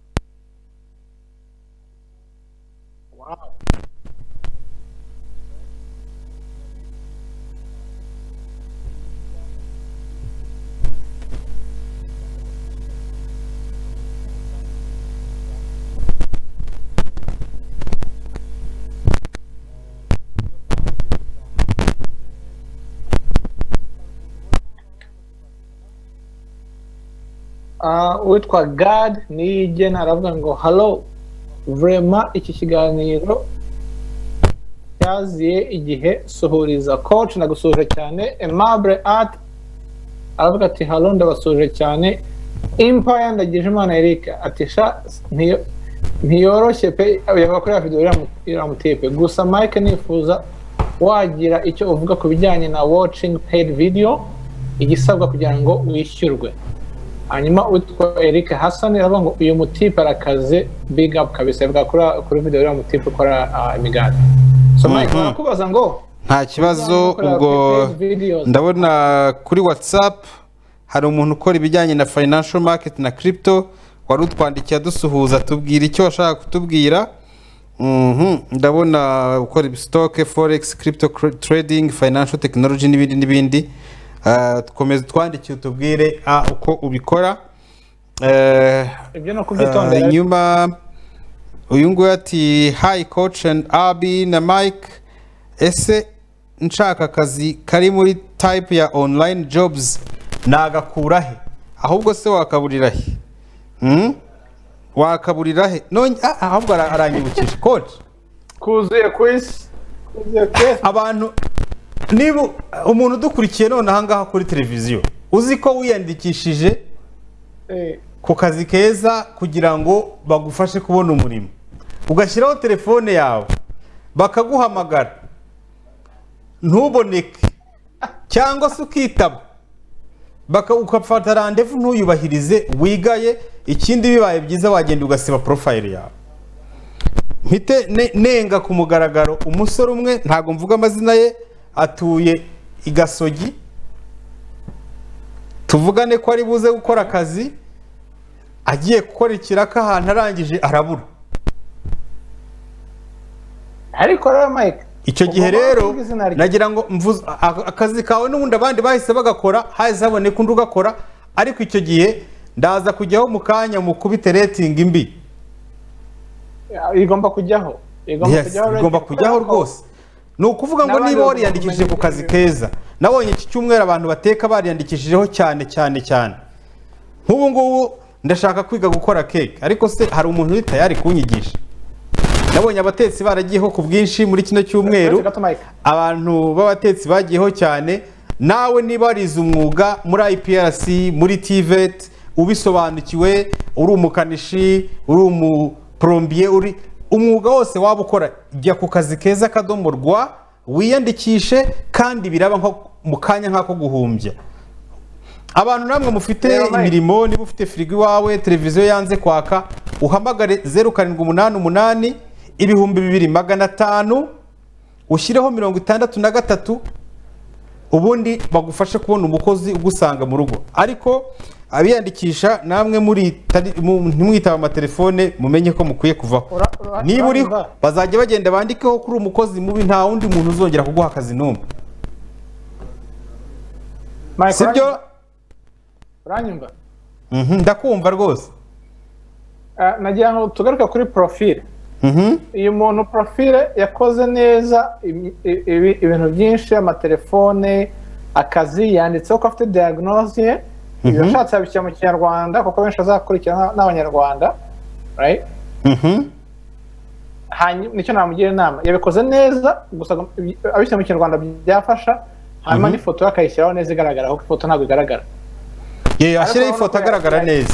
Witwa God niyigena aravuga ngo hello, vraiment iki kiganiro cyaziye igihe, suhuriza coach nagusuje cyane. Aimable Art aravuga ati hello, ndabasuje cyane. Empire ndagije Imana Eric ati sha ntiyoroshye pe, yavuga kuri video iramutipe gusa. Mike nifuza wagira icyo uvuga ku bijyanye na watching paid video, igisabwa kugira ngo wishyurwe. Hanyuma witwa Eric Hassan aravuga ngo uyu mutipe arakaze, big up kabisa. Yavuga kuri video uriya mutipe ukora imigati. So Mike barakubaza ngo nta kibazo. Ubwo ndabona kuri WhatsApp hari umuntu ukora ibijyanye na financial market na crypto, wari utwandikiye dusuhuza tubwira icyo washaka kutubwira. Ndabona ukora stock, forex, crypto trading, financial technology n'ibindi. Tukomeze twandikiye utubwire uko ubikora. Ibyo no kubyitondera. Nyuma uyu nguyu ati hi coach and Abi na Mike, ese nshaka akazi kari muri type ya online jobs nagakura he? Ahubwo se wakaburira he? Wakaburira he? None ahubwo aranyibukije coach kuzuye quiz, abantu niba umuntu dukurikiye none ahangaha kuri televiziyo uzi ko wiyandikishije ku kazi keza kugira ngo bagufashe kubona umurimo, ugashyiraho telefone yawe bakaguhamagara ntuboneke, cyangwa se ukitaba ukafata randevu ntuyubahirize, wigaye, ikindi bibaye byiza wagenda ugasiba profile yawe. Mpite nenga ku mugaragaro umusore umwe, ntago mvuga amazina ye, atuye i Gasogi, tuvugane ko ari buze gukora akazi, agiye gukora ikiraka ahantu arangije arabura. Ariko rero Mike, icyo gihe rero nagira ngo akazi kawe n'ubundi abandi bahise bagakora, hahise haboneka undi ugakora, ariko icyo gihe ndaza kujyaho mu kanya mu kubite rating mbi. Igomba kujyaho. igomba kujyaho rwose. Ni ukuvuga ngo niba wariyandikishije ku kazi keza, nabonye iki cyumweru abantu bateka bariyandikishijeho cyane cyane cyane. Nk'ubu ngubu ndashaka kwiga gukora keke, ariko se hari umuntu uri tayari kunyigisha? Nabonye abatetsi baragiyeho ku bwinshi muri kino cyumweru, abantu b'abatetsi bagiyeho cyane. Nawe niba warize umwuga muri IPRC, muri TVET, ubisobanukiwe, uri umukanishi, uri umuplombier, uri umwuga wose waba ukora, jya ku kazi keza kadomorwa wiyandikishe, kandi biraba nko mu kanya nk'ako guhumbya. Abantu namwe mufite imirimo, niba ufite firigo iwawe, televiziyo yanze kwaka, uhamagare 0788 2500 ushyireho 63, ubundi bagufashe kubona umukozi ugusanga mu rugo. Ariko abiyandikisha namwe ntimwitaba amatelefone, mumenye ko mukwiye kuvaho. Niba uriho bazajya bagenda bandikeho kuri umukozi mubi, nta wundi muntu uzongera kuguha akazi n'umwe. Sibyo? Uranyumva? Ndakumva rwose. Nagira ngo tugaruke kuri profile. Uyu muntu profile yakoze neza ibintu byinshi, amatelefone, akazi, yanditseho ko afite diagnose. Ibyo ashatse yabishyira mu Kinyarwanda kuko benshi bazakurikirana n'Abanyarwanda, right? Nicyo namugira inama, yabikoze neza, gusa abishyira mu Kinyarwanda byafasha. Hanyuma n'ifoto akayishyiraho neza igaragara, kuko ifoto ntabwo igaragara. Ashyireho ifoto agaragara neza.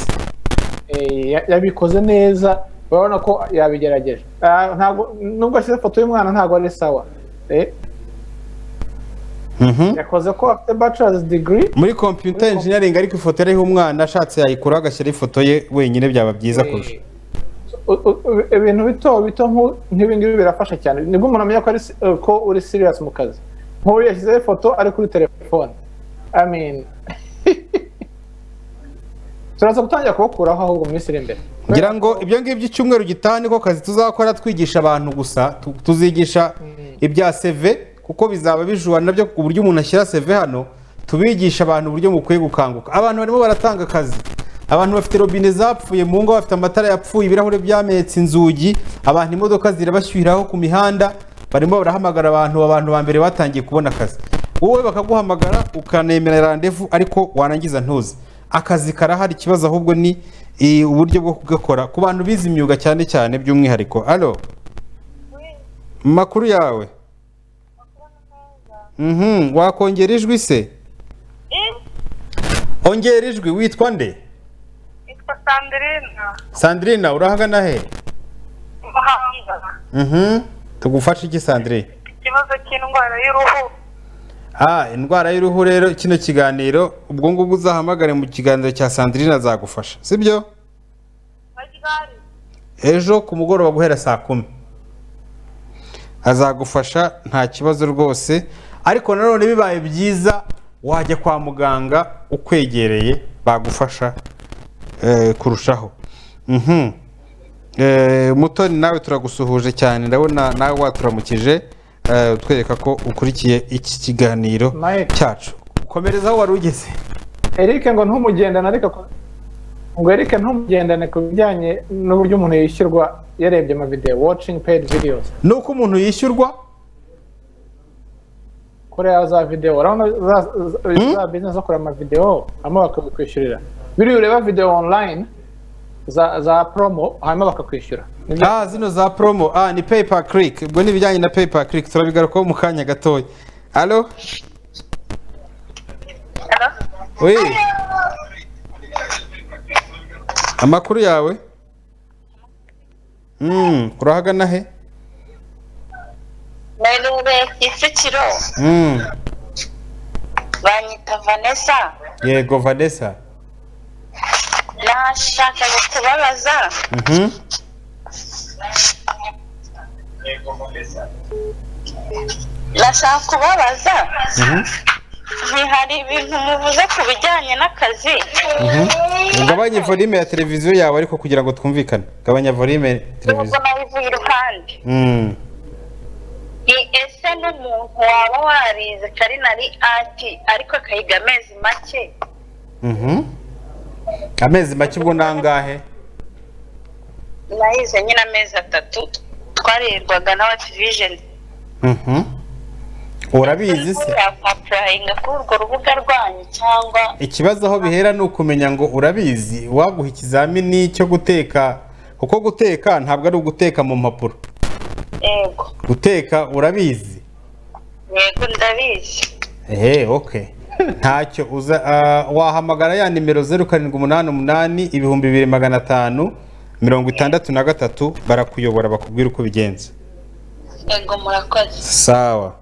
Yabikoze neza, urabona ko yabigerageje. Nubwo ashyize ifoto y'umwana ntabwo ari sawa. Yakoze ko afite bachelor's degree muri computer engineering, ariko ifoto iriho umwana, ashatse yayikura agashyira ifoto ye wenyine, byaba byiza kurusha. Ibintu bito nk'ibi ngibi birafasha cyane. Nibwo umuntu amenya ko uri serious mu kazi. Nk'ubu yashyizeho ifoto ari kuri telefone. I mean, turaza gutangira kubakuraho ahubwo mu minsi iri imbere. Ngira ngo ibyo ngibyo icyumweru gitaha niko kazi tuzakora, twigisha abantu gusa. Tuzigisha ibya CV, kuko bizaba bijuwa nabyo ku buryo umuntu ashyira CV hano. Tubigisha abantu uburyo mukwiye gukanguka. Abantu barimo baratanga akazi. Abantu bafite robine zapfuye mu ngo, bafite amatara yapfuye, ibirahure byametse, inzugi, abantu imodoka zirabashyuhiraho ku mihanda, barimo barahamagara abantu ba mbere batangiye kubona akazi. Wowe bakaguhamagara ukanemera rendezvous, ariko warangiza ntuzi. Akazi karahari, ikibazo ahubwo ni uburyo bwo kugakora ku bantu bize imyuga cyane cyane by'umwihariko. Allo, makuru yawe? Wakongera ijwi se? Ongera ijwi. Witwa nde? Witwa Sandrina. Sandrina, urahagana he? Muhanga. Tugufasha iki Sandrine? Ikibazo cy'indwara y'uruhu. Indwara y'uruhu rero, kino kiganiro ubwo ngubwo uzahamagare mu kiganiro cya Sandrine azagufasha, sibyo? Ejo ku mugoroba guhera saa 10 azagufasha, nta kibazo rwose. Ariko nanone bibaye byiza wajya kwa muganga ukwegereye, bagufasha kurushaho. Mutoni, nawe turagusuhuje cyane, ndabona nawe waturamukije, twereka ko ukurikiye iki kiganiro cyacu. Komereza aho wari ugeze. Eric ngo ntumugendane, ariko ngo Eric ntumugendane ku bijyanye n'uburyo umuntu yishyurwa yarebye ama video, watching paid videos. Nuko umuntu yishyurwa kuri za video, urabona za business zo kurema video, hanyuma bakakwishyurira. Biri ureba video online za promo, hanyuma bakakwishyura. Zino za promo, ni pay per click. Ubwo ni bijyanye na pay per click, turabigarukaho mu kanya gatoya. Allo? Oui. Amakuru yawe? Urahagana he? Nerure Kicukiro. Banyita Vanessa. Yego Vanessa. Nashaka kubabaza. Nashaka kubabaza. Hari ibintu muvuze ku bijyanye n'akazi. Ugabanye volume ya televiziyo yawe, ariko kugira ngo twumvikane. Gabanya volume televiziyo. Ubwo nabivuye iruhande. Ese n'umuntu waba warize culinary art ariko akayiga amezi make. Amezi make ubwo nangahe? Nayize nyine amezi 3 twarerwaga n'abativision. Urabizi se apurayinga kuri urwo rubuga rwanyu cyangwa ikibazo aho bihera ni ukumenya ngo urabizi waguha ikizamini cyo guteka kuko guteka ntabwo ari uguteka mu mpapuro. Yego. Guteka urabizi? Yego ndabizi. Okay. Ntacyo uza wahamagara ya nimero 0788 barakuyobora bakubwira uko bigenze. Yego murakoze. Sawa.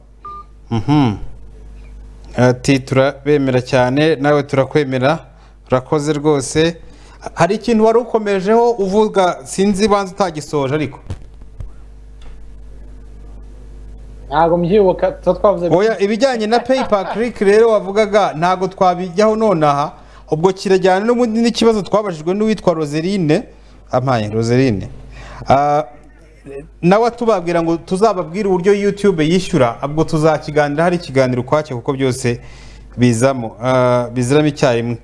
Ati turabemera cyane nawe turakwemera urakoze rwose. Hari ikintu wari ukomejeho uvuga sinzi banza utagisoje ariko ntago mbyibuka twavuze oya ibijyanye na PayPal click rero wavugaga ntago twabijyaho nonaha ubwo kirajyana n'ubundi n'ikibazo twabajijwe n'uwitwa Roseline amaye Roseline nawe tubabwira ngo tuzababwira uburyo YouTube yishyura ubwo tuzakiganira hari ikiganiro kwacyo kuko byose bizamo biziramo icyarimwe.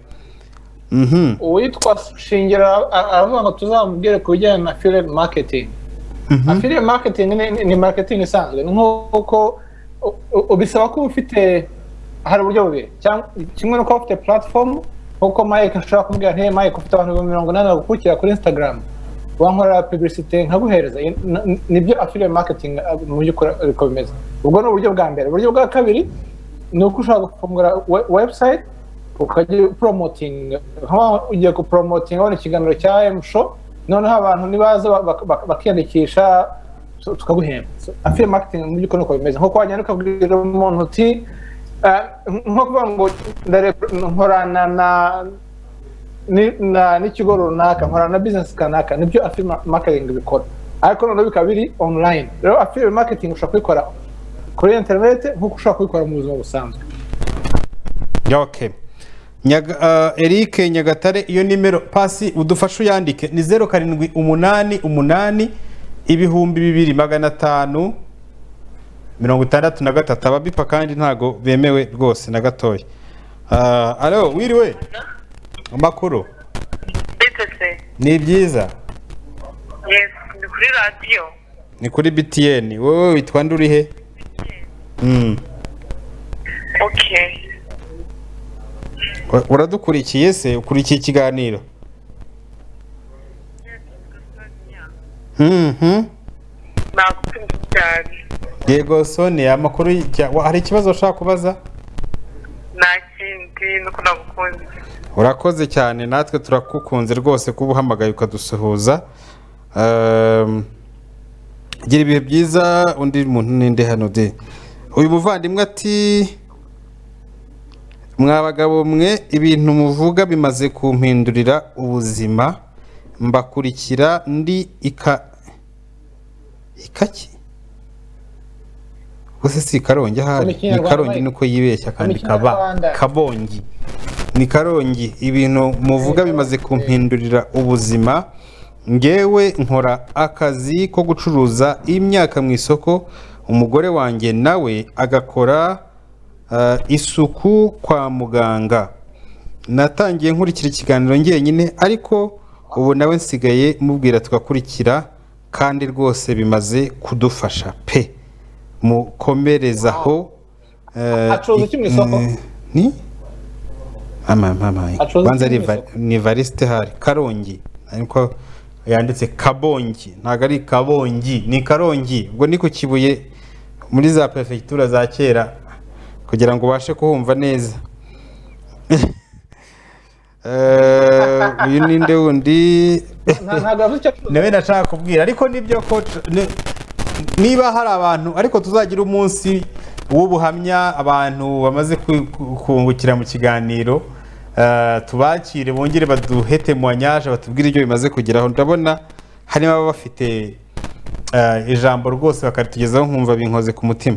Uwitwa Shingira aravuga ngo tuzamubwire ku bijyanye na affiliate marketing. Affiliate marketing ni marketing isanzwe nkuko ubisaba ko ufite hari uburyo bubiri cyangwa kimwe no kuba ufite platform nkuko Mike ashobora kumubwira nti Mike ufite abantu 80 bagukurikira kuri Instagram wankora publicity nkaguhereza nibyo affiliate marketing mu by'ukuri ariko bimeze. Ubwo ni uburyo bwa mbere. Uburyo bwa kabiri ni uko ushobora gufungura website ukajya promoting ugiye ku promoting aho ikiganiro cya M show noneho abantu nibaza bakiyandikisha tukaguhemba. Affiliate marketing mu by'ukuri uko bimeze nko kwanya ukabwira umuntu uti nko kuvuga ngo nkorana na n'ikigo runaka nkorana na business kanaka nibyo affiliate marketing bikora ariko noneho bikaba biri online. Rero affiliate marketing ushobora kubikora kuri internet nkuko ushobora kubikora mu buzima busanzwe. Okay. Eric Nyagatare iyo nimero pasi udufasha uyandike ni 0788 2563 ababipa kandi ntago bemewe rwose na gatoya. Alo wiriwe amakuru ni byiza. Yes, ni kuri radio. Ni kuri BTN. Wowe witwa nduri he? Okay. Uradukurikiye se ukurikiye ikiganiro? Yego Sonia amakuru hari ikibazo ushaka kubaza? Nakindi nuko nagukunze. Urakoze cyane natwe turakukunze rwose kuba uhamagaye ukadusuhuza. Gira ibihe byiza undi muntu ninde hano de. Uyu muvandimwe ati mwabagabo mwe ibintu muvuga bimaze kumpindurira ubuzima mbakurikira ndi ikaki Gose si Karongi hari ni Karongi nuko yibeshya kandi Kabongi ni Karongi ibintu muvuga bimaze kumpindurira ubuzima ngewe nkora akazi ko gucuruza imyaka mu isoko umugore wanjye nawe agakora isuku kwa muganga natangiye nkurikira ikiganiro ngenyine ariko ubu nawe nsigaye mubwira tugakurikira kandi rwose bimaze kudufasha pe mukomerezaho acuruza iki mu isoko ni banza ni Variste hari Karongi ariko yanditse Kabongi ntago ari Kabongi ni Karongi ubwo ni ku Kibuye muri za prefecture za kera kugira ngo ubashe kuhumva neza. Uyu ninde wundi nawe nashaka kubwira ariko nibyo coach niba hari abantu ariko tuzagira umunsi w'ubuhamya abantu bamaze kungukira mu kiganiro tubakire bongere baduhete mu anyaje batubwire ibyo bimaze kugeraho. Ndabona harimo aba bafite ijambo rwose bakatugezaho nkumva binkoze ku mutima.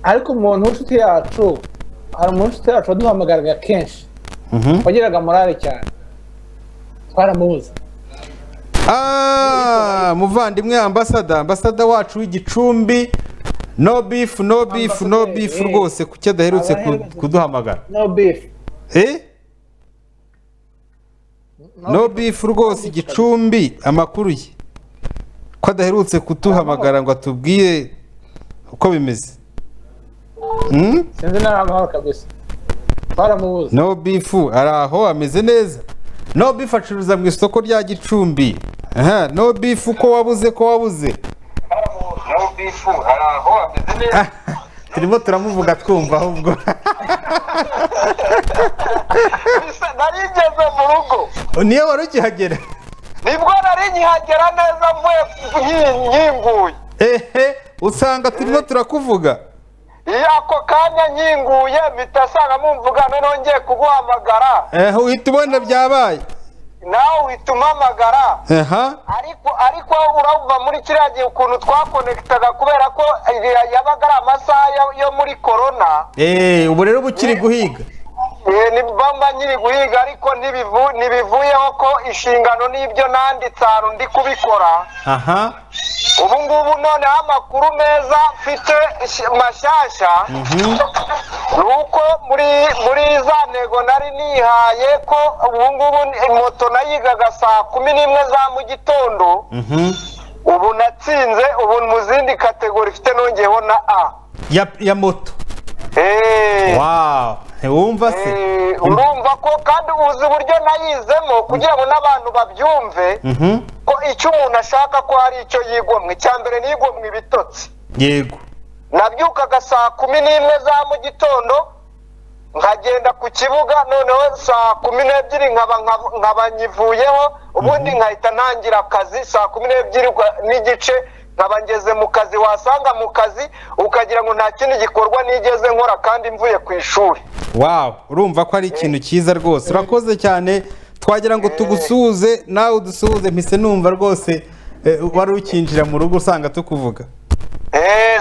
Ariko umuntu w'inshuti yacu hari umuntu w'inshuti yacu waduhamagaraga kenshi wagiraga morale cyane twaramubuze. Muvandimwe ambasada wacu w'Igicumbi no beef rwose kuki adaherutse kuduhamagara no beef no beef rwose igicumbi amakuru ye ko adaherutse kutuhamagara ngo atubwire uko bimeze. Sinzi nari amahoro kabisa. Baramubuze. No beef araho ameze neza. No beef acuruza mu isoko rya Gicumbi. No beef ko wabuze. No beef araho ameze neza. Turimo turamuvuga twumva ahubwo. Narigeze mu rugo. Niyo wari ukihagera. Nibwo nari nkihagera neza mvuye nkinguye. Usanga turimo turakuvuga. Iyo ako kanya nkinguye mpita asanga mumvuga noneho ngiye kuguhamagara. Uhita ubona byabaye. Nawe uhita umpamagara. Ariko urumva muri kiriya gihe ukuntu twakonekitaga kubera ko yabaga ari amasaha yo muri corona. Ubu rero bukiri guhiga. Nibamba nyiri guhiga ariko ntibivuyeho ko inshingano n'ibyo nanditse ahantu ndi kubikora. Ubu ngubu noneho amakuru meza mfite mashyashya nuko muri za ntego nari nihaye ko ubu ngubu moto nayigaga saa 11 za mu gitondo. Ubu natsinze ubu mu zindi kategori ifite nongeyeho na A ya moto. Wow, wumva se urumva ko kandi uzi uburyo nayizemo kugira ngo n'abantu babyumve ko icyo umuntu ashaka ko hari icyo yigomwe. Cyambere nigomwe ibitotsi. Yego. Nabyukaga saa 11 za mu gitondo nkagenda ku kibuga noneho saa 12 nkaba nyivuyeho ubundi nkahita ntangira akazi saa 12 n'igice nkaba ngeze mu kazi. Wasanga mu kazi ukagira ngo nta kindi gikorwa nigeze nkora kandi mvuye ku ishuri. Wow, urumva ko ari ikintu cyiza rwose. Urakoze cyane, twagira ngo tugusuhuze nawe udusuhuze. Mpise numva rwose wari ukinjira mu rugo usanga tukuvuga.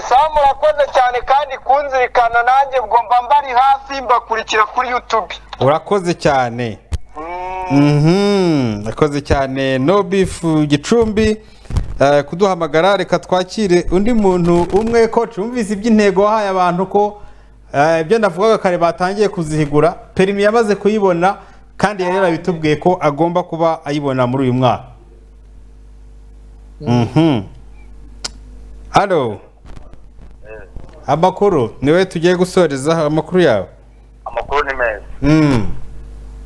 Sawa, murakoze cyane kandi kunzirikana nanjye ubwo mba mbari hafi mbakurikira kuri YouTube. Urakoze cyane. Urakoze cyane No Beef Gicumbi kuduhamagara. Reka twakire undi muntu umwe. Coach, wumvise iby'intego wahaye abantu ko ibyo navugaga kare batangiye kuzihigura. Perimi yamaze kuyibona kandi yari yarabitubwiye ko agomba kuba ayibona muri uyu mwaka. Halo. Amakuru niwe tugiye gusoreza amakuru yawe. Amakuru ni meza.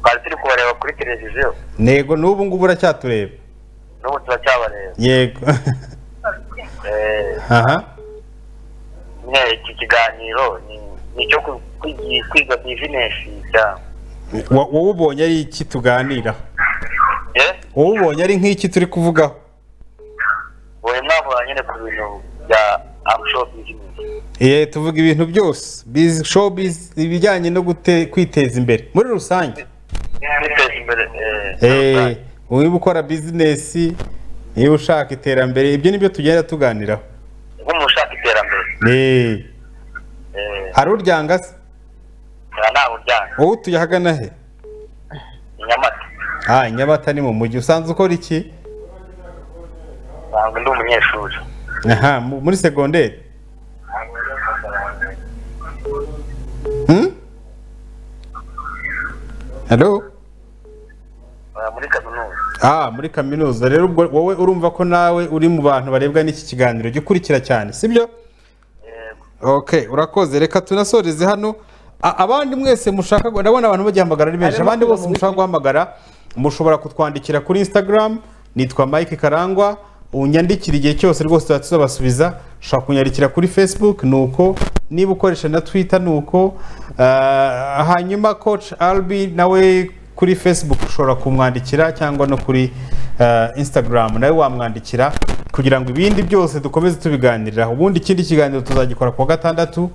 Kandi turi kubareba kuri televiziyo. Nego n'ubu ngubu uracyatureba. N'ubu turacyabareba. Yego. Iki kiganiro ni cyo kwiga business cyane. Wowe ubonye ari iki tuganira? Wowe ubonye ari nk'iki turi kuvugaho? Wowe mwavuganye nyine ku bintu bya show business. Tuvuga ibintu byose. Showbiz ibijyanye no kwiteza imbere muri rusange. Kwiteza imbere. Wiba ukora business, niba ushaka iterambere, ibyo nibyo tugenda tuganiraho. Nk'umuntu ushaka iterambere. Hari uryanga se? Nta uryanga. Wowe tuyahagana he? Nyamata. Nyamata ni mu mujyi. Usanzwe ukora iki? Ntabwo ndi umunyeshuri. Muri segonderi? Hello? Muri kaminuza. Muri kaminuza. Rero wowe urumva ko nawe uri mu bantu barebwa n'iki kiganiro gikurikira cyane, sibyo? Okay, urakoze. Reka tunasoreze hano. Abandi mwese mushaka, ndabona abantu bagihamagara ari benshi. Abandi bose mushaka guhamagara mushobora kutwandikira kuri Instagram, nitwa Mike Karangwa. Unyandikira igihe cyose rwose tuzabasubiza. Ushaka kunyandikira kuri Facebook nuko, niba ukoresha na Twitter nuko. Hanyuma Coach Albi nawe kuri Facebook ushobora kumwandikira cyangwa no kuri Instagram nawe wamwandikira kugira ngo ibindi byose dukomeze tubiganirira. Ubundi ikindi kiganiro tuzagikora kuwa gatandatu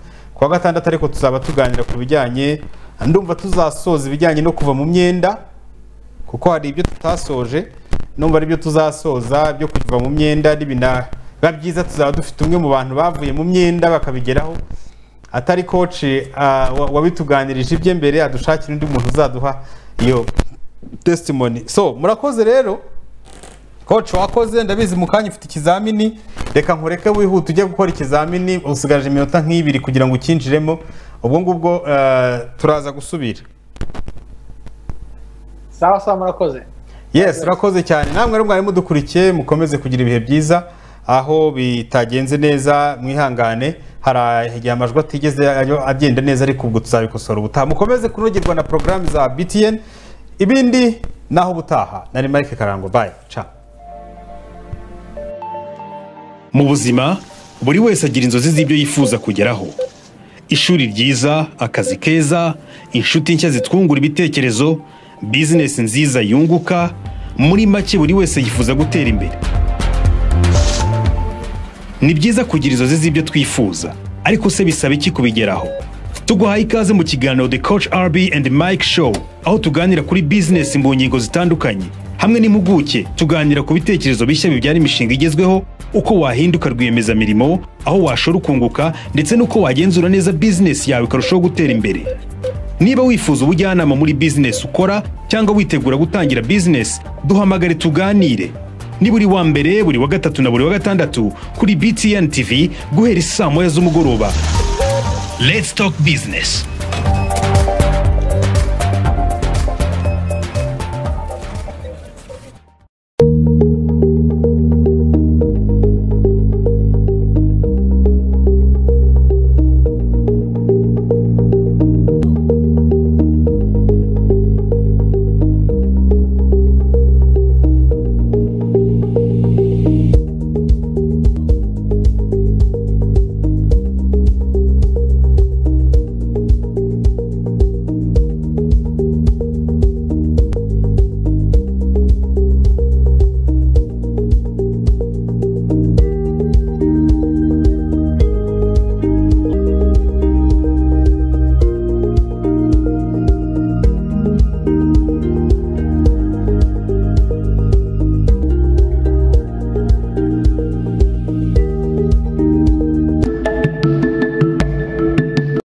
ariko tuzaba tuganira ku bijyanye, ndumva tuzasoza ibijyanye no kuva mu myenda kuko hari ibyo tutasoje, numva ari byo tuzasoza byo kuva mu myenda n'ibina byiza. Tuzaba dufite umwe mu bantu bavuye mu myenda bakabigeraho, atari coach wabituganirije ibye mbere, adushakira undi muntu uzaduha iyo testimony. So murakoze rero coach, wakoze. Ndabizi mu kanya ufite ikizamini, reka nkureke wihuta ujye gukora ikizamini. Usigaje iminota nk'ibiri kugira ngo ukinjiremo, ubwo ngubwo turaza gusubira. Sawa murakoze. Yes, urakoze cyane. Namwe rero mwari mudukurikiye mukomeze kugira ibihe byiza aho bitagenze neza mwihangane hari igihe amajwi atigeze agenda neza ariko ubwo tuzabikosora ubutaha. Mukomeze kunogerwa na programme za BTN. Ibindi naho ubutaha. Nari Mike Karango. Bye. Ciao. Mu buzima buri wese agira inzozi z'ibyo yifuza kugeraho. Ishuri ryiza, akazi keza, inshuti nshya zitwungura ibitekerezo, business nziza yunguka, muri make buri wese yifuza gutera imbere. Ni byiza kugira inzozi z'ibyo twifuza, ariko se bisaba iki kubigeraho? Tuguhaye ikaze mu kiganiro The Coach RB and Mike Show, aho tuganira kuri business mu ngingo zitandukanye. Hamwe n'impuguke tuganira ku bitekerezo bishya bibyara imishinga igezweho, uko wahinduka rwiyemezamirimo, aho washora ukunguka, ndetse n'uko wagenzura neza business yawe ikarushaho gutera imbere. Niba wifuza ubujyanama muri business ukora cyangwa witegura gutangira business, duhamagare tuganire. Ni buri wa mbere, buri wa gatatu na buri wa gatandatu kuri BTN TV guhera saa moya z'umugoroba. Let's talk business.